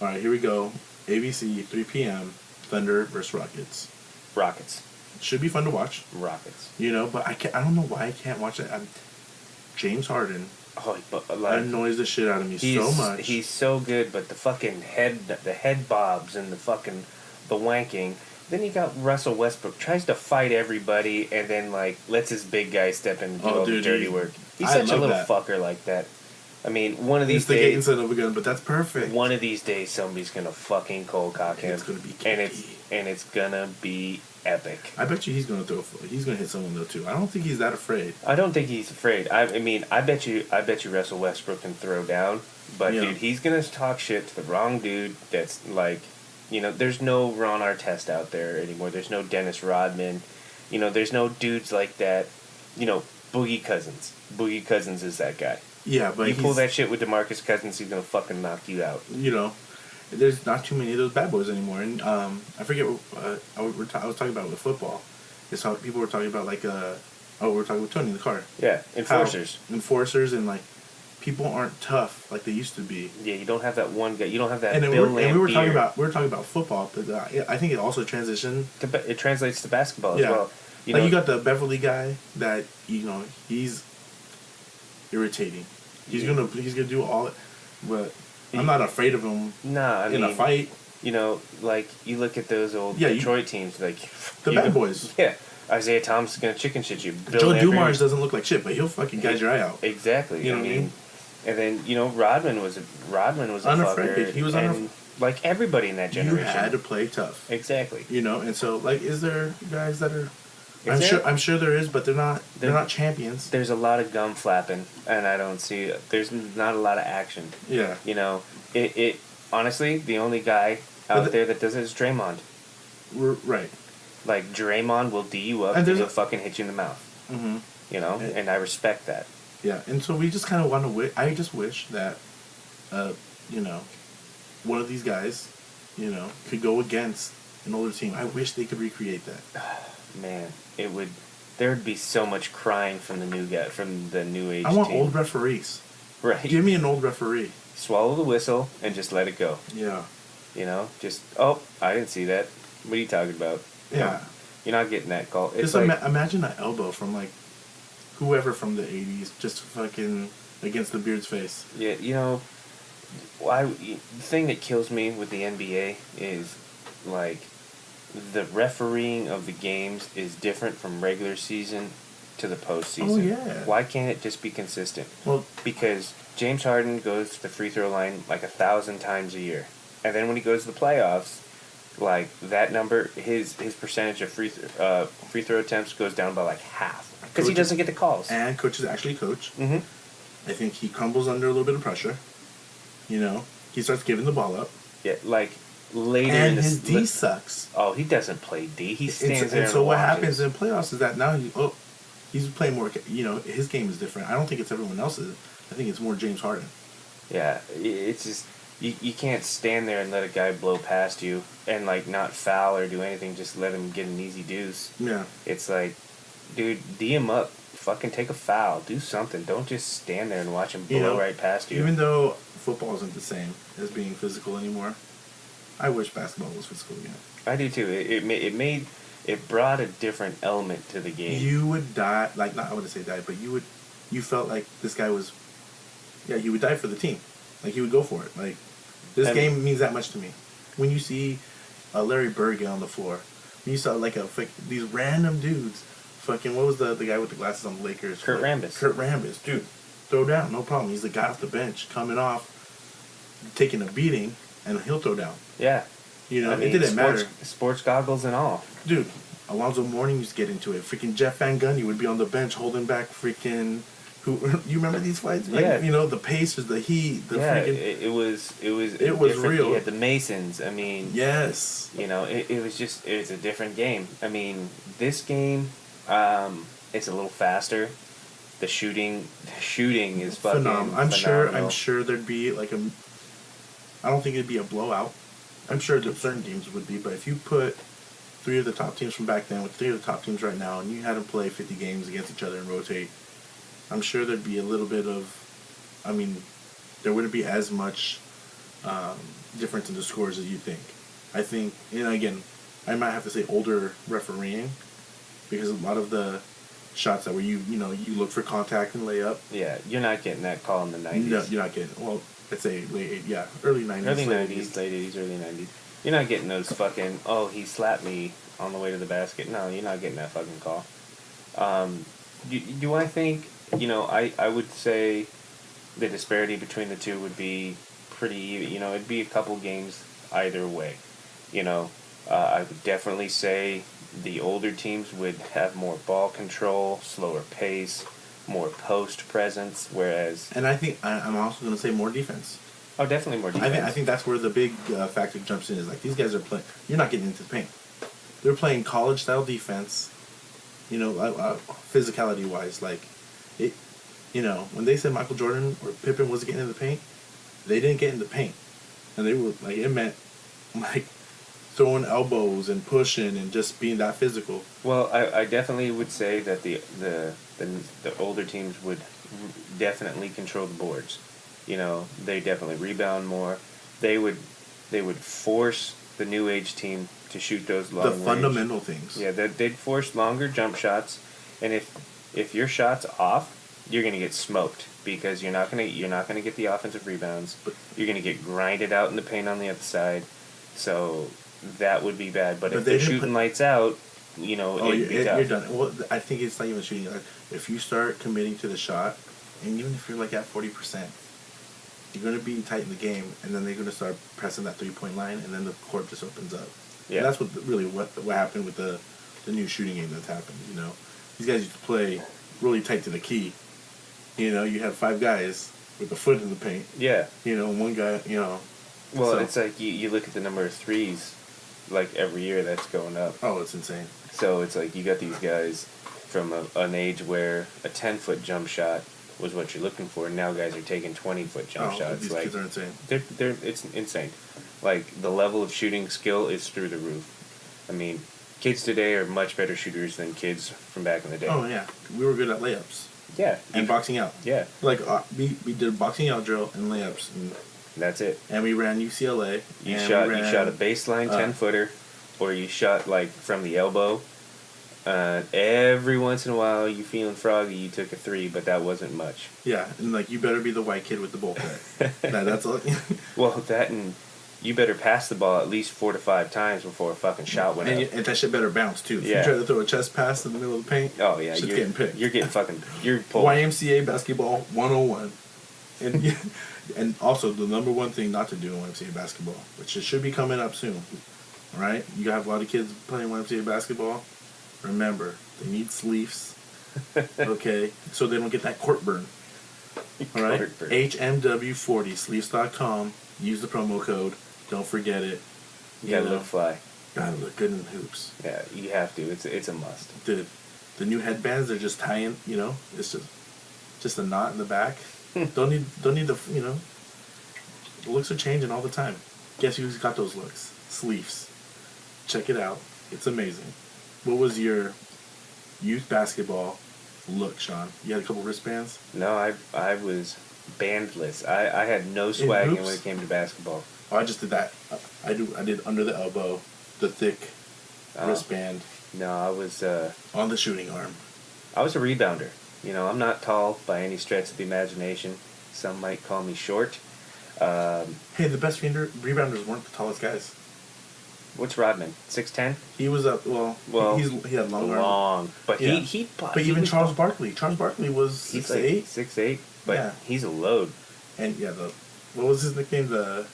All right, here we go. ABC, 3 p.m. Thunder versus Rockets. Rockets. Should be fun to watch. Rockets. You know, but I don't know why I can't watch it. James Harden. Oh, but like, annoys the shit out of me so much. He's so good, but the fucking head bobs and the wanking. Then you got Russell Westbrook tries to fight everybody and then like lets his big guy step in and do all the dirty work. He's such a little fucker like that. I mean, one of these days... It's the of a gun, but that's perfect. One of these days, somebody's gonna fucking cold cock him. It's gonna be and it's gonna be epic. I bet you he's gonna hit someone though too. I don't think he's that afraid. I don't think he's afraid. I mean, I bet you Russell Westbrook can throw down, but dude, he's gonna talk shit to the wrong dude. That's like, you know, there's no Ron Artest out there anymore. There's no Dennis Rodman. You know, there's no dudes like that. You know, Boogie Cousins. Boogie Cousins is that guy. Yeah, but you pull that shit with DeMarcus Cousins, he's gonna fucking knock you out. You know, there's not too many of those bad boys anymore. And I forget what I was talking about with football. It's how people were talking about like we were talking with Tony in the car. Yeah, enforcers. Enforcers and like people aren't tough like they used to be. Yeah, you don't have that one guy. You don't have that. And we were talking about football, but I think it also transitioned. It translates to basketball as well. You got the Beverly guy that he's irritating. He's gonna do all it, but I'm not afraid of him. Nah, in a fight. You know, like you look at those old Detroit teams, like the bad boys. Yeah, Isaiah Thomas is gonna chicken shit you. Joe Dumars doesn't look like shit, but he'll fucking gouge your eye out. Exactly. You know what I mean? And then Rodman was a unafraid. fucker. He was unafraid. Like everybody in that generation, you had to play tough. Exactly. You know, and so like, is there guys that are? I'm sure there is, but they're not champions. There's a lot of gum flapping, and I don't see. There's not a lot of action. Yeah. You know, it honestly, the only guy out there that does it is Draymond. Right. Like, Draymond will D you up and he'll fucking hit you in the mouth. Mm-hmm. You know? And I respect that. Yeah, and so we just kind of want to I just wish that, you know, one of these guys, you know, could go against an older team. I wish they could recreate that. Man, it would... There would be so much crying from the new guy, from the new age I want team. old referees. Right. Give me an old referee. Swallow the whistle and just let it go. Yeah. You know? Just, oh, I didn't see that. What are you talking about? Yeah. You're not getting that call. It's Just like, imagine that elbow from, like, whoever from the 80s just fucking against the Beard's face. yeah, you know, the thing that kills me with the NBA is, like, the refereeing of the games is different from regular season to the postseason. Oh, yeah. Why can't it just be consistent? Well, Because James Harden goes to the free throw line like 1,000 times a year. And then when he goes to the playoffs, like, that number, his percentage of free throw attempts goes down by like half. Because he doesn't get the calls. And coaches actually coach. Mm-hmm. I think he crumbles under a little bit of pressure. You know, he starts giving the ball up. Yeah, like, later And in the... his D sucks. Oh, he doesn't play D. He stands there and so what watches. happens in playoffs is that now he's playing more. You know, his game is different. I don't think it's everyone else's. I think it's more James Harden. Yeah, it's just you can't stand there and let a guy blow past you and like not foul or do anything. Just let him get an easy deuce. Yeah. It's like, dude, D him up. Fucking take a foul. Do something. Don't just stand there and watch him blow right past you. Even though football isn't the same as being physical anymore, I wish basketball was physical again. I do too. It brought a different element to the game. You would die, like, not I wouldn't say die, but you felt like this guy was, yeah, he would die for the team. Like, he would go for it. Like, this game means that much to me. When you see Larry Bird get on the floor, when you saw, like, these random dudes, fucking, what was the guy with the glasses on the Lakers? Kurt Rambis. Kurt Rambis, dude, throw down, no problem. He's the guy off the bench, coming off, taking a beating, and he'll throw down. Yeah. You know, I mean, it didn't matter. Sports goggles and all. Dude, Alonzo Mourning used to get into it. Freaking Jeff Van Gundy would be on the bench holding back freaking... You remember these fights? Like, yeah. You know, the Pacers, the Heat, the freaking... it was real. You had the Masons. I mean... Yes. You know, it was a different game. I mean, this game, it's a little faster. The shooting is fucking phenomenal. I'm sure there'd be like I don't think it'd be a blowout. I'm sure that certain teams would be, but if you put 3 of the top teams from back then with 3 of the top teams right now, and you had them play 50 games against each other and rotate, I'm sure there'd be a little bit of, I mean, there wouldn't be as much difference in the scores as you think. I think, and again, I might have to say older refereeing, because a lot of the shots that were you look for contact and lay up. Yeah, you're not getting that call in the 90s. No, you're not getting, well, let's say early 90s. Early 90s, late 80s, early 90s. You're not getting those fucking, oh, he slapped me on the way to the basket. No, you're not getting that fucking call. Do I think, I would say the disparity between the two would be pretty even. It'd be a couple games either way. I would definitely say the older teams would have more ball control, slower pace, more post presence, whereas... And I think I'm also going to say more defense. Oh, definitely more defense. I think that's where the big factor jumps in, is like these guys are playing... You're not getting into the paint. They're playing college-style defense, physicality-wise. Like, when they said Michael Jordan or Pippen wasn't getting in the paint, they didn't get in the paint. And they were, like, it meant, like, throwing elbows and pushing and just being that physical. Well, I definitely would say that the older teams would definitely control the boards. They definitely rebound more. They would force the new age team to shoot those long range. The fundamental things. Yeah, they'd force longer jump shots, and if your shot's off, you're gonna get smoked because you're not gonna get the offensive rebounds. You're gonna get grinded out in the paint on the other side. So that would be bad. But if they're shooting lights out, it'd be tough. You're done. Well, I think it's not even shooting. Like, if you start committing to the shot, and even if you're like at 40%, you're going to be tight in the game, and then they're going to start pressing that 3-point line, and then the court just opens up. Yeah. And that's what happened with the new shooting game that's happened. These guys used to play really tight to the key. You had 5 guys with a foot in the paint. Yeah. One guy, Well, So- it's like you look at the number of threes, like every year that's going up. Oh, it's insane. So it's like you got these guys from an age where a 10-foot jump shot was what you're looking for, and now guys are taking 20-foot jump shots. These like, kids are insane. it's insane. Like, the level of shooting skill is through the roof. I mean, kids today are much better shooters than kids from back in the day. Oh yeah, we were good at layups Yeah. and boxing out. Yeah, Like we did a boxing out drill and layups, that's it. and we ran UCLA. You and shot we ran, you shot a baseline 10-footer, or you shot, like, from the elbow. Every once in a while, you feeling froggy, you took a 3, but that wasn't much. Yeah, and like you better be the white kid with the bullpen. That's all. Well, that and you better pass the ball at least 4 to 5 times before a fucking shot went up. And that shit better bounce too. If Yeah. you try to throw a chest pass in the middle of the paint, Oh yeah, shit's you're getting picked. You're getting fucking. You're pulled. YMCA basketball 101. And and also the number one thing not to do in YMCA basketball, which it should be coming up soon. All right, you have a lot of kids playing YMCA basketball. Remember, they need sleeves. Okay, so they don't get that court burn. All right, Court burn. HMW40 sleeves.com. Use the promo code. Don't forget it. You gotta look fly. Gotta look good in hoops. Yeah, you have to. It's a must. The new headbands they're just tying. It's just a knot in the back. don't need the the looks are changing all the time. Guess who's got those looks? Sleeves. Check it out. It's amazing. What was your youth basketball look, Sean? You had a couple wristbands? No, I was bandless. I had no swag when hoops? it came to basketball. Oh, I just did that. I did under the elbow, the thick wristband No, I was on the shooting arm. a rebounder. I'm not tall by any stretch of the imagination. Some might call me short. Hey, the best rebounders weren't the tallest guys. What's Rodman? 6'10"? He was up. Well, he had long arms. Long, but Yeah. But even was Charles Barkley was he's 6'8". like 6'8", but Yeah. he's a load. And yeah, what was his nickname? The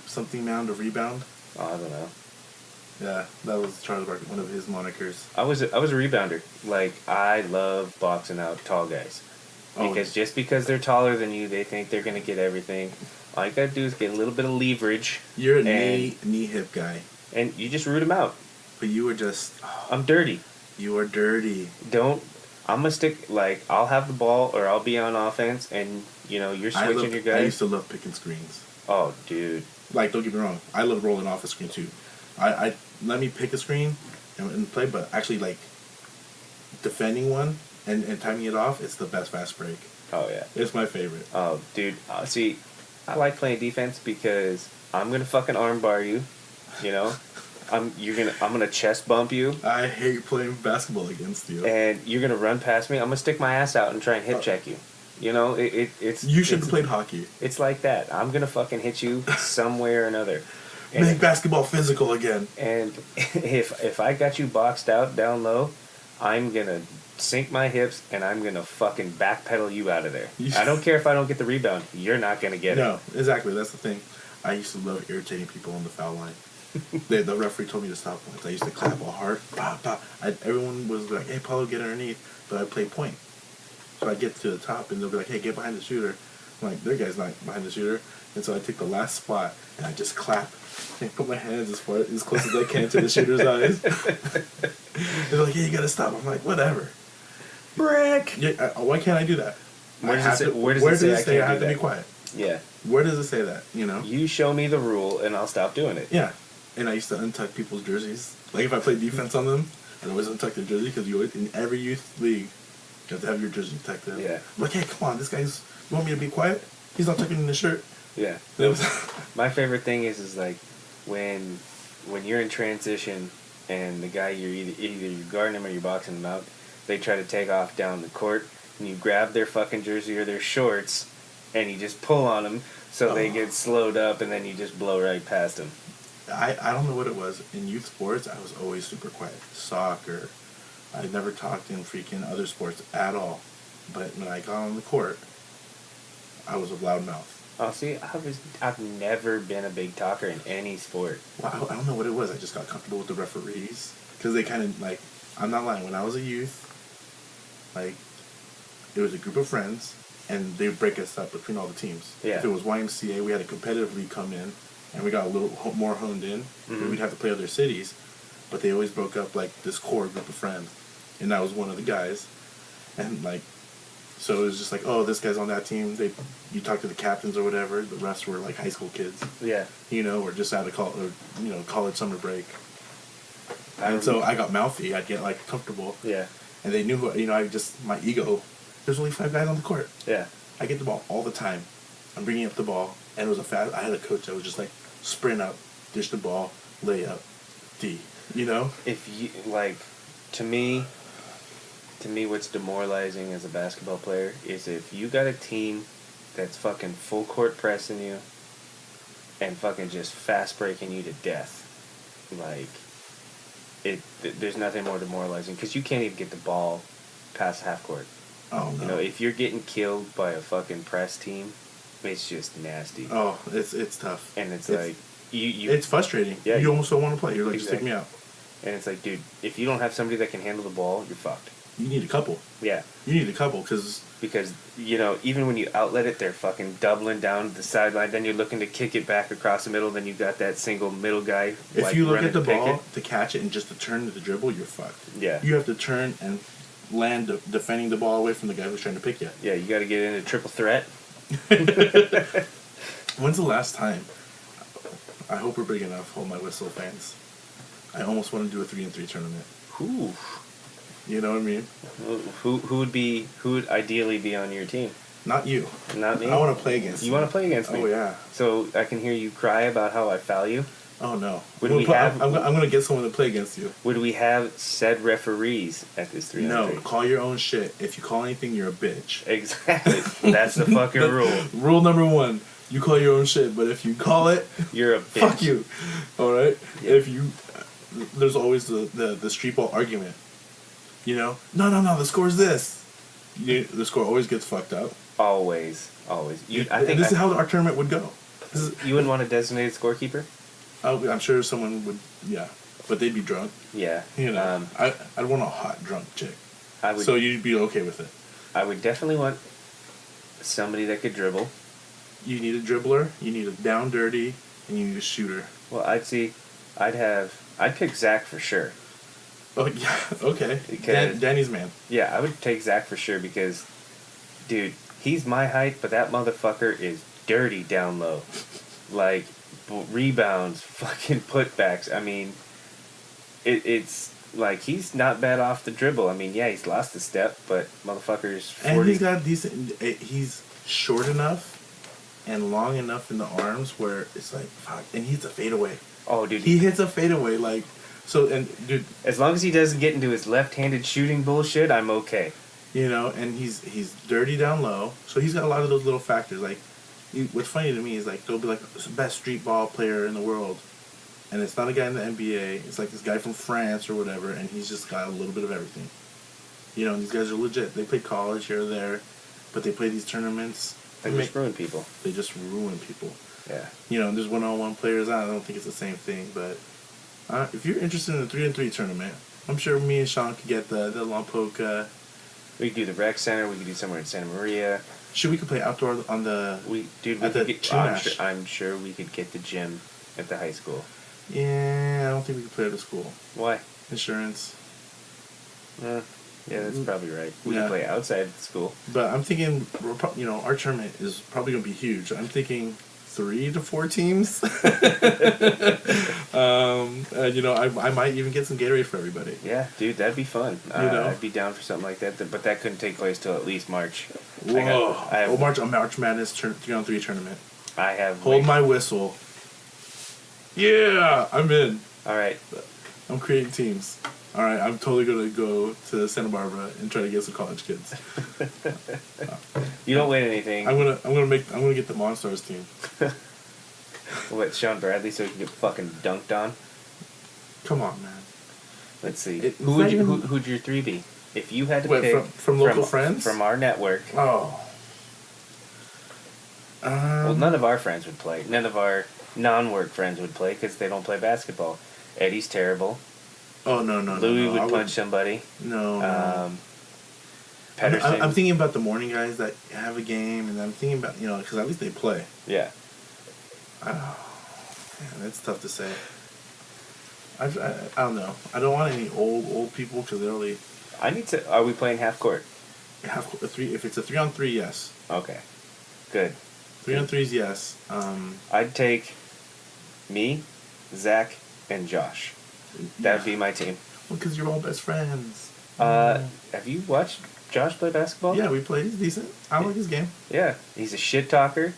something mound of rebound. Oh, I don't know. Yeah, that was Charles Barkley, one of his monikers. I was a rebounder. Like, I love boxing out tall guys. Because just because they're taller than you, they think they're gonna get everything. All you gotta do is get a little bit of leverage. You're a knee hip guy, and you just root them out. but you were just I'm dirty. you are dirty. I'm gonna stick, like, I'll have the ball or I'll be on offense, and you're switching your I guys. used to love picking screens. Oh, dude. Like, don't get me wrong, I love rolling off a screen too. I let me pick a screen and play, but actually, like, defending one and timing it off, it's the best fast break. Oh yeah. It's my favorite. Oh, dude. See, I like playing defense because I'm gonna fucking armbar you. I'm gonna chest bump you, I hate playing basketball against you. and you're gonna run past me. I'm gonna stick my ass out and try and hip check you. It's You should have played hockey. It's like that. I'm gonna fucking hit you some way or another. Make basketball physical again. And if I got you boxed out down low, I'm gonna sink my hips and I'm gonna fucking backpedal you out of there. I don't care if I don't get the rebound. You're not gonna get it. No, exactly. That's the thing. I used to love irritating people on the foul line. The referee told me to stop once. I used to clap all hard. Pop, pop. Everyone was like, "Hey, Paolo, get underneath." But I play point. So I get to the top and they'll be like, "Hey, get behind the shooter." I'm like, "Their guy's not behind the shooter." And so I take the last spot and I just clap and put my hands as close as I can to the shooter's eyes. They're like, "Hey, you gotta stop." I'm like, "Whatever." Brick. Yeah, why can't I do that? Where does it Where say does it say I have do to be that? quiet? Yeah. Where does it say that? You show me the rule and I'll stop doing it. Yeah. And I used to untuck people's jerseys. Like, if I played defense on them, I'd always untuck their jersey because in every youth league, you have to have your jersey tucked in. Yeah. I'm like, hey, come on, you want me to be quiet? He's not tucking in the shirt. Yeah. My favorite thing is like when you're in transition and the guy either you're guarding him or you're boxing him out, they try to take off down the court and you grab their fucking jersey or their shorts and you just pull on them so they get slowed up and then you just blow right past them. I don't know what it was. In youth sports, I was always super quiet. Soccer. I never talked in freaking other sports at all. But when I got on the court, I was a loudmouth. Oh, see, I've never been a big talker in any sport. Well, I don't know what it was. I just got comfortable with the referees. Because they kind of, like, I'm not lying. When I was a youth, like, it was a group of friends, and they would break us up between all the teams. Yeah. If it was YMCA, we had a competitive league come in, and we got a little more honed in. Mm-hmm. We'd have to play other cities, but they always broke up like this core group of friends, and I was one of the guys, and like, so it was just like, oh, this guy's on that team. You talk to the captains or whatever. The rest were like high school kids. Yeah. You know, or just out of college summer break. And so I got mouthy. I'd get like comfortable. Yeah. And they knew who, my ego. There's only 5 guys on the court. Yeah. I get the ball all the time. I'm bringing up the ball, and it was I had a coach that was just like sprint up, dish the ball, lay up, D. You know. If you like, to me, what's demoralizing as a basketball player is if you got a team that's fucking full court pressing you, and fucking just fast breaking you to death, like. There's nothing more demoralizing because you can't even get the ball past half court. Oh no! You know, if you're getting killed by a fucking press team, it's just nasty. Oh, it's tough. And it's like you. It's frustrating. Yeah, you almost don't want to play. You're like, exactly. Just take me out. And it's like, dude, if you don't have somebody that can handle the ball, you're fucked. You need a couple. Yeah. You need a couple because even when you outlet it, they're fucking doubling down to the sideline. Then you're looking to kick it back across the middle. Then you got that single middle guy. If you look at the ball to catch it and just to turn to the dribble, you're fucked. Yeah. You have to turn and land defending the ball away from the guy who's trying to pick you. Yeah, you got to get into triple threat. When's the last time? I hope we're big enough, hold my whistle, fans. I almost want to do a 3-on-3 tournament. Ooh. You know what I mean? Who would ideally be on your team? Not you. Not me? I want to play against you. You want to play against me? Oh, yeah. So I can hear you cry about how I foul you? Oh, no. I'm going to get someone to play against you. Would we have said referees at this 3-on-3? No, call your own shit. If you call anything, you're a bitch. Exactly. That's the fucking rule. Rule number 1. You call your own shit, but if you call it... You're a bitch. Fuck you. All right? Yeah. If you... There's always the street ball argument. You know? No, the score's this. The score always gets fucked up. Always. I think this is how our tournament would go. You wouldn't want a designated scorekeeper? I'm sure someone would, yeah. But they'd be drunk. Yeah. You know, I'd want a hot, drunk chick. So you'd be okay with it. I would definitely want somebody that could dribble. You need a dribbler, you need a down dirty, and you need a shooter. Well, I'd pick Zach for sure. Oh, yeah, okay. Danny's man. Yeah, I would take Zach for sure because, dude, he's my height, but that motherfucker is dirty down low. Like, rebounds, fucking putbacks. I mean, it's like he's not bad off the dribble. I mean, yeah, he's lost a step, but motherfucker's 40. And he's got decent... He's short enough and long enough in the arms where it's like, fuck. And he hits a fadeaway. Oh, dude. He hits a fadeaway, like... So, and dude, as long as he doesn't get into his left-handed shooting bullshit, I'm okay. You know, and he's dirty down low, so he's got a lot of those little factors. Like, what's funny to me is like they'll be like best street ball player in the world, and it's not a guy in the NBA. It's like this guy from France or whatever, and he's just got a little bit of everything. You know, and these guys are legit. They play college here or there, but they play these tournaments. They just ruin people. They just ruin people. Yeah. You know, there's one-on-one players. I don't think it's the same thing, but. If you're interested in a 3-on-3 tournament, I'm sure me and Sean could get the Lompoc. We could do the rec center. We could do somewhere in Santa Maria. We could play outdoor on the. I'm sure we could get the gym at the high school. Yeah, I don't think we could play at the school. Why? Insurance. Yeah, that's probably right. We could play outside the school. But I'm thinking, our tournament is probably going to be huge. I'm thinking 3 to 4 teams. I might even get some Gatorade for everybody. Yeah, dude, that'd be fun. I'd be down for something like that, but that couldn't take place till at least March. Whoa! March Madness 3-on-3 tournament. Hold my whistle. Yeah, I'm in. All right. I'm creating teams. All right, I'm totally gonna go to Santa Barbara and try to get some college kids. You don't win anything. I'm gonna get the Monstars team. What, Sean Bradley, so he can get fucking dunked on? Come on, man. Let's see. Who'd your 3 be? If you had to pick from local friends from our network. Oh. Well, none of our friends would play. None of our non-work friends would play because they don't play basketball. Eddie's terrible. Oh no! Louis would punch somebody. No. Pedersen. I'm thinking about the morning guys that have a game, and I'm thinking about, because at least they play. Yeah. Man, it's tough to say. I don't know. I don't want any old people because they're only Are we playing half court? if it's a 3-on-3, yes. Okay. Good. 3-on-3s, yes. I'd take me, Zach, and Josh. That would be my team. Well, because you're all best friends. Have you watched Josh play basketball? Yeah, we played. He's decent. I like his game. Yeah. He's a shit talker.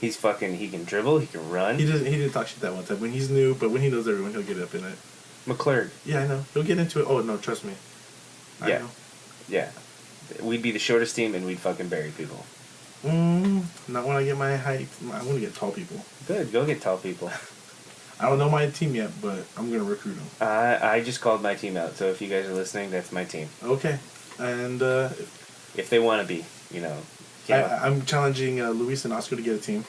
He can dribble, he can run. He didn't talk shit that one time. When he's new, but when he knows everyone, he'll get up in it. McClurg. Yeah, I know. He'll get into it. Oh, no, trust me. I know. Yeah. We'd be the shortest team and we'd fucking bury people. Not when I get my height. I want to get tall people. Good, go get tall people. I don't know my team yet, but I'm going to recruit them. I just called my team out, so if you guys are listening, that's my team. Okay. And if they want to be, I'm challenging Luis and Oscar to get a team.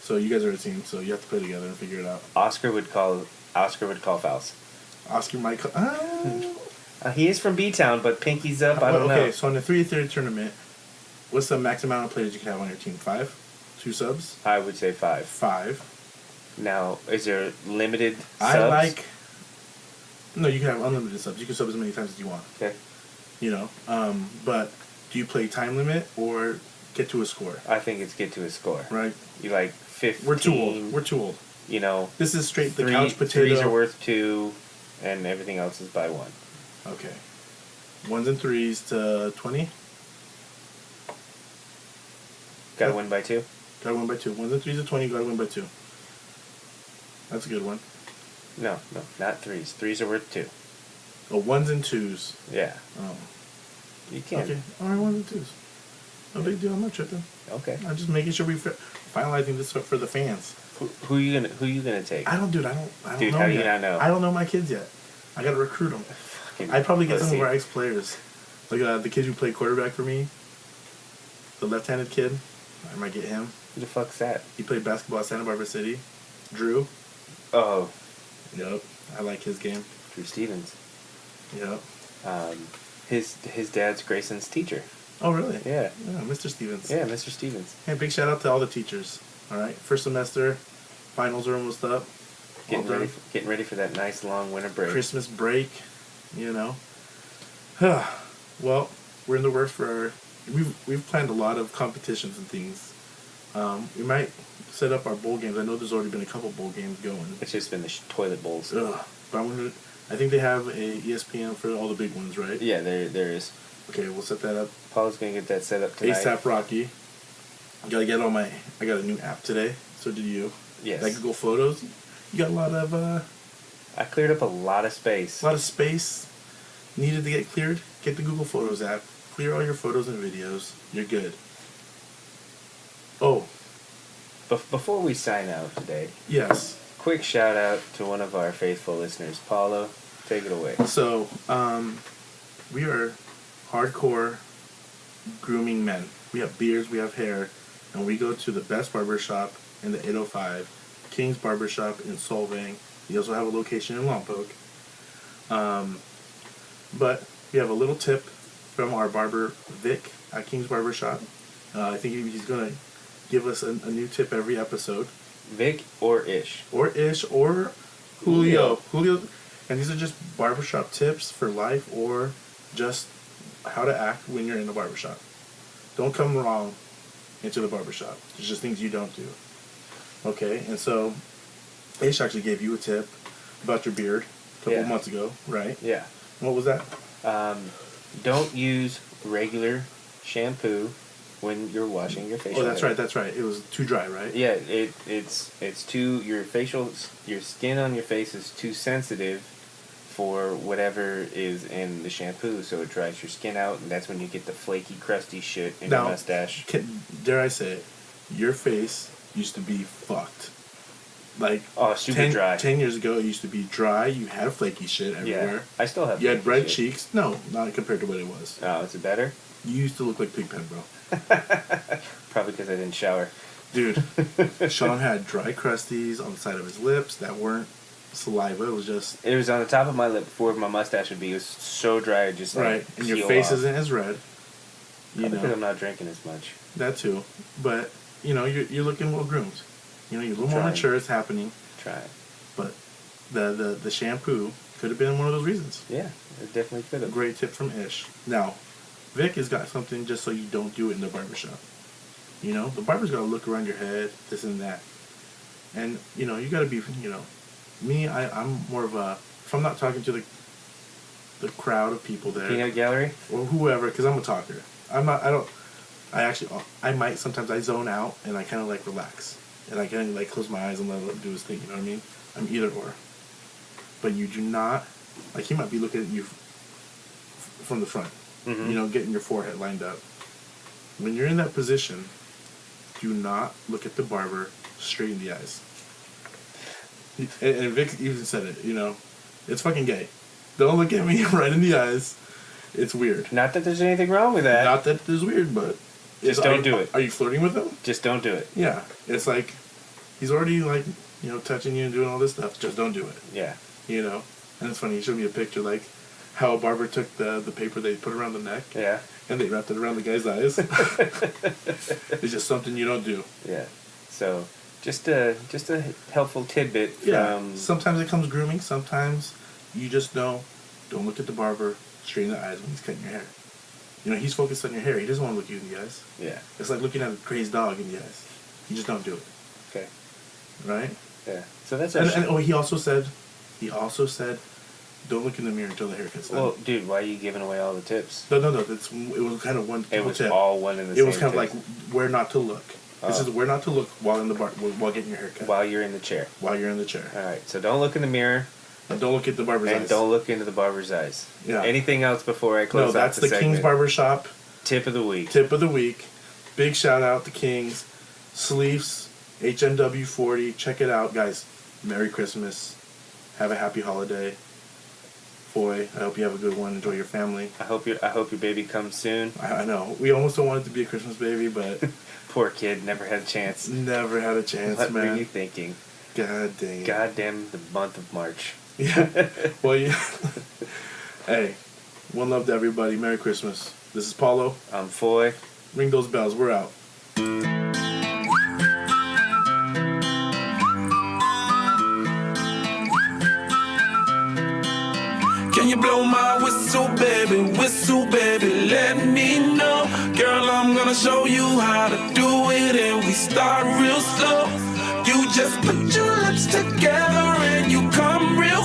So you guys are a team, so you have to play together and figure it out. Oscar would call fouls. Oscar might call... He is from B-Town, but pinky's up, I don't know. Okay, so in the 3-3 tournament, what's the max amount of players you can have on your team? 5? 2 subs? I would say 5. 5. Now, is there limited subs? No, you can have unlimited subs. You can sub as many times as you want. Okay. But do you play time limit or get to a score? I think it's get to a score. Right. You like 15. We're too old. This is straight the couch potato. 3s are worth 2, and everything else is by 1. Okay. 1s and 3s to 20? Gotta win by 2? Gotta win by 2. 1s and 3s to 20, gotta win by 2. That's a good one. No, not 3s. 3s are worth 2. Oh, 1s and 2s. Yeah. Oh. You can. Okay. Alright, 1s and 2s. No big deal, I'm not tripping. Okay. I'm just making sure we're finalizing this for the fans. Who you gonna take? I don't Dude, know how do yet. you not know? I don't know my kids yet. I gotta recruit them. I'd probably get some of our ex-players. Like the kid who played quarterback for me. The left-handed kid. I might get him. Who the fuck's that? He played basketball at Santa Barbara City. Drew. Oh. Yep. I like his game. Drew Stevens. Yep. His dad's Grayson's teacher. Oh, really? Yeah. Mr. Stevens. Yeah, Mr. Stevens. Hey, big shout out to all the teachers. All right. First semester. Finals are almost up. Getting ready for that nice long winter break. Christmas break. Well, we're in the works for we've planned a lot of competitions and things. We might set up our bowl games. I know there's already been a couple bowl games going. It's just been the toilet bowls. Ugh. But I think they have a ESPN for all the big ones, right? Yeah, there is. Okay, we'll set that up. Paul's gonna get that set up tonight. ASAP Rocky. I got a new app today. So did you? Yes. Like Google Photos. You got a lot of I cleared up a lot of space. A lot of space needed to get cleared. Get the Google Photos app. Clear all your photos and videos. You're good. Oh. Before we sign out today. Yes. Quick shout out to one of our faithful listeners, Paolo. Take it away. So, we are hardcore grooming men. We have beards, we have hair, and we go to the best barber shop in the 805, King's Barber Shop in Solvang. We also have a location in Lompoc. But we have a little tip from our barber, Vic, at King's Barber Shop. I think he's going to give us a new tip every episode. Vic or Ish. Or Ish or Julio. And these are just barbershop tips for life or just how to act when you're in the barbershop. Don't come wrong into the barbershop. There's just things you don't do. Okay, and so Ish actually gave you a tip about your beard a couple months ago, right? Yeah. What was that? Don't use regular shampoo when you're washing your facial. Oh, that's right. It was too dry, right? Yeah, it's too your skin on your face is too sensitive for whatever is in the shampoo, so it dries your skin out, and that's when you get the flaky, crusty shit in your mustache. Dare I say it? Your face used to be fucked. Like, super dry. 10 years ago, it used to be dry. You had flaky shit everywhere. Yeah, I still have. You had red cheeks. No, not compared to what it was. Oh, is it better? You used to look like Pigpen, bro. Probably because I didn't shower. Dude, Sean had dry crusties on the side of his lips that weren't saliva. It was just... It was on the top of my lip before my mustache would be. It was so dry, it just like right, and your face off. isn't as red. You Because I'm know, not drinking as much. that too. But you know, you're looking well groomed. You know, you're a little more Trying. mature. It's happening. Try. But the shampoo could have been one of those reasons. Yeah, it definitely could have. Great tip from Ish. Now, Vic has got something just so you don't do it in the barbershop. You know, the barber's got to look around your head, this and that. And, you know, you got to be, you know, me, I'm more of a, if I'm not talking to the crowd of people there. Peanut gallery? Or whoever, because I'm a talker. I might, sometimes I zone out and I kind of like relax. And I kind of like close my eyes and let him do his thing, you know what I mean? I'm either or. But you do not, like he might be looking at you from the front, Mm-hmm. you know, getting your forehead lined up. When you're in that position, do not look at the barber straight in the eyes. And Vic even said it, you know, it's fucking gay. Don't look at me right in the eyes. It's weird. Not that there's anything wrong with that. Not that there's weird, but Just don't do it. Are you flirting with him? Just don't do it. Yeah, it's like he's already like, you know, touching you and doing all this stuff. Just don't do it. Yeah. You know, and it's funny. He showed me a picture like how a barber took the paper they put around the neck. Yeah. And they wrapped it around the guy's eyes. It's just something you don't do. Yeah. So just a helpful tidbit. Yeah. From, Sometimes it comes grooming. Sometimes you just know. Don't look at the barber straight in the eyes when he's cutting your hair. You know, he's focused on your hair. He doesn't want to look you in the eyes. Yeah. It's like looking at a crazed dog in the eyes. You just don't do it. Okay. Right? Yeah. So that's And he also said, don't look in the mirror until the haircut's done. Well, dude, why are you giving away all the tips? No. It was kind of one. It was tip. all one in the It same was kind of tip. like where not to look. This is where not to look while in the bar while getting your haircut. While you're in the chair. While you're in the chair. All right. So don't look in the mirror. And don't look at the barber's And eyes. don't look into the barber's eyes. Yeah. Anything else before I close No, out that's the the segment? King's Barber Shop. Tip of the week. Tip of the week. Big shout out to King's. Sleeves, HMW 40. Check it out, guys. Merry Christmas. Have a happy holiday. Boy, I hope you have a good one. Enjoy your family. I hope your baby comes soon. I know. We almost don't want it to be a Christmas baby, but Poor kid, never had a chance. never had a chance, What man. were you thinking? God dang it. Goddamn the month of March. Yeah. Well, yeah. Hey, one love to everybody. Merry Christmas. This is Paolo. I'm Foy. Ring those bells. We're out. Can you blow my whistle, baby, let me know. Girl, I'm gonna show you how to do it, and we start real slow. You just put your lips together and you come real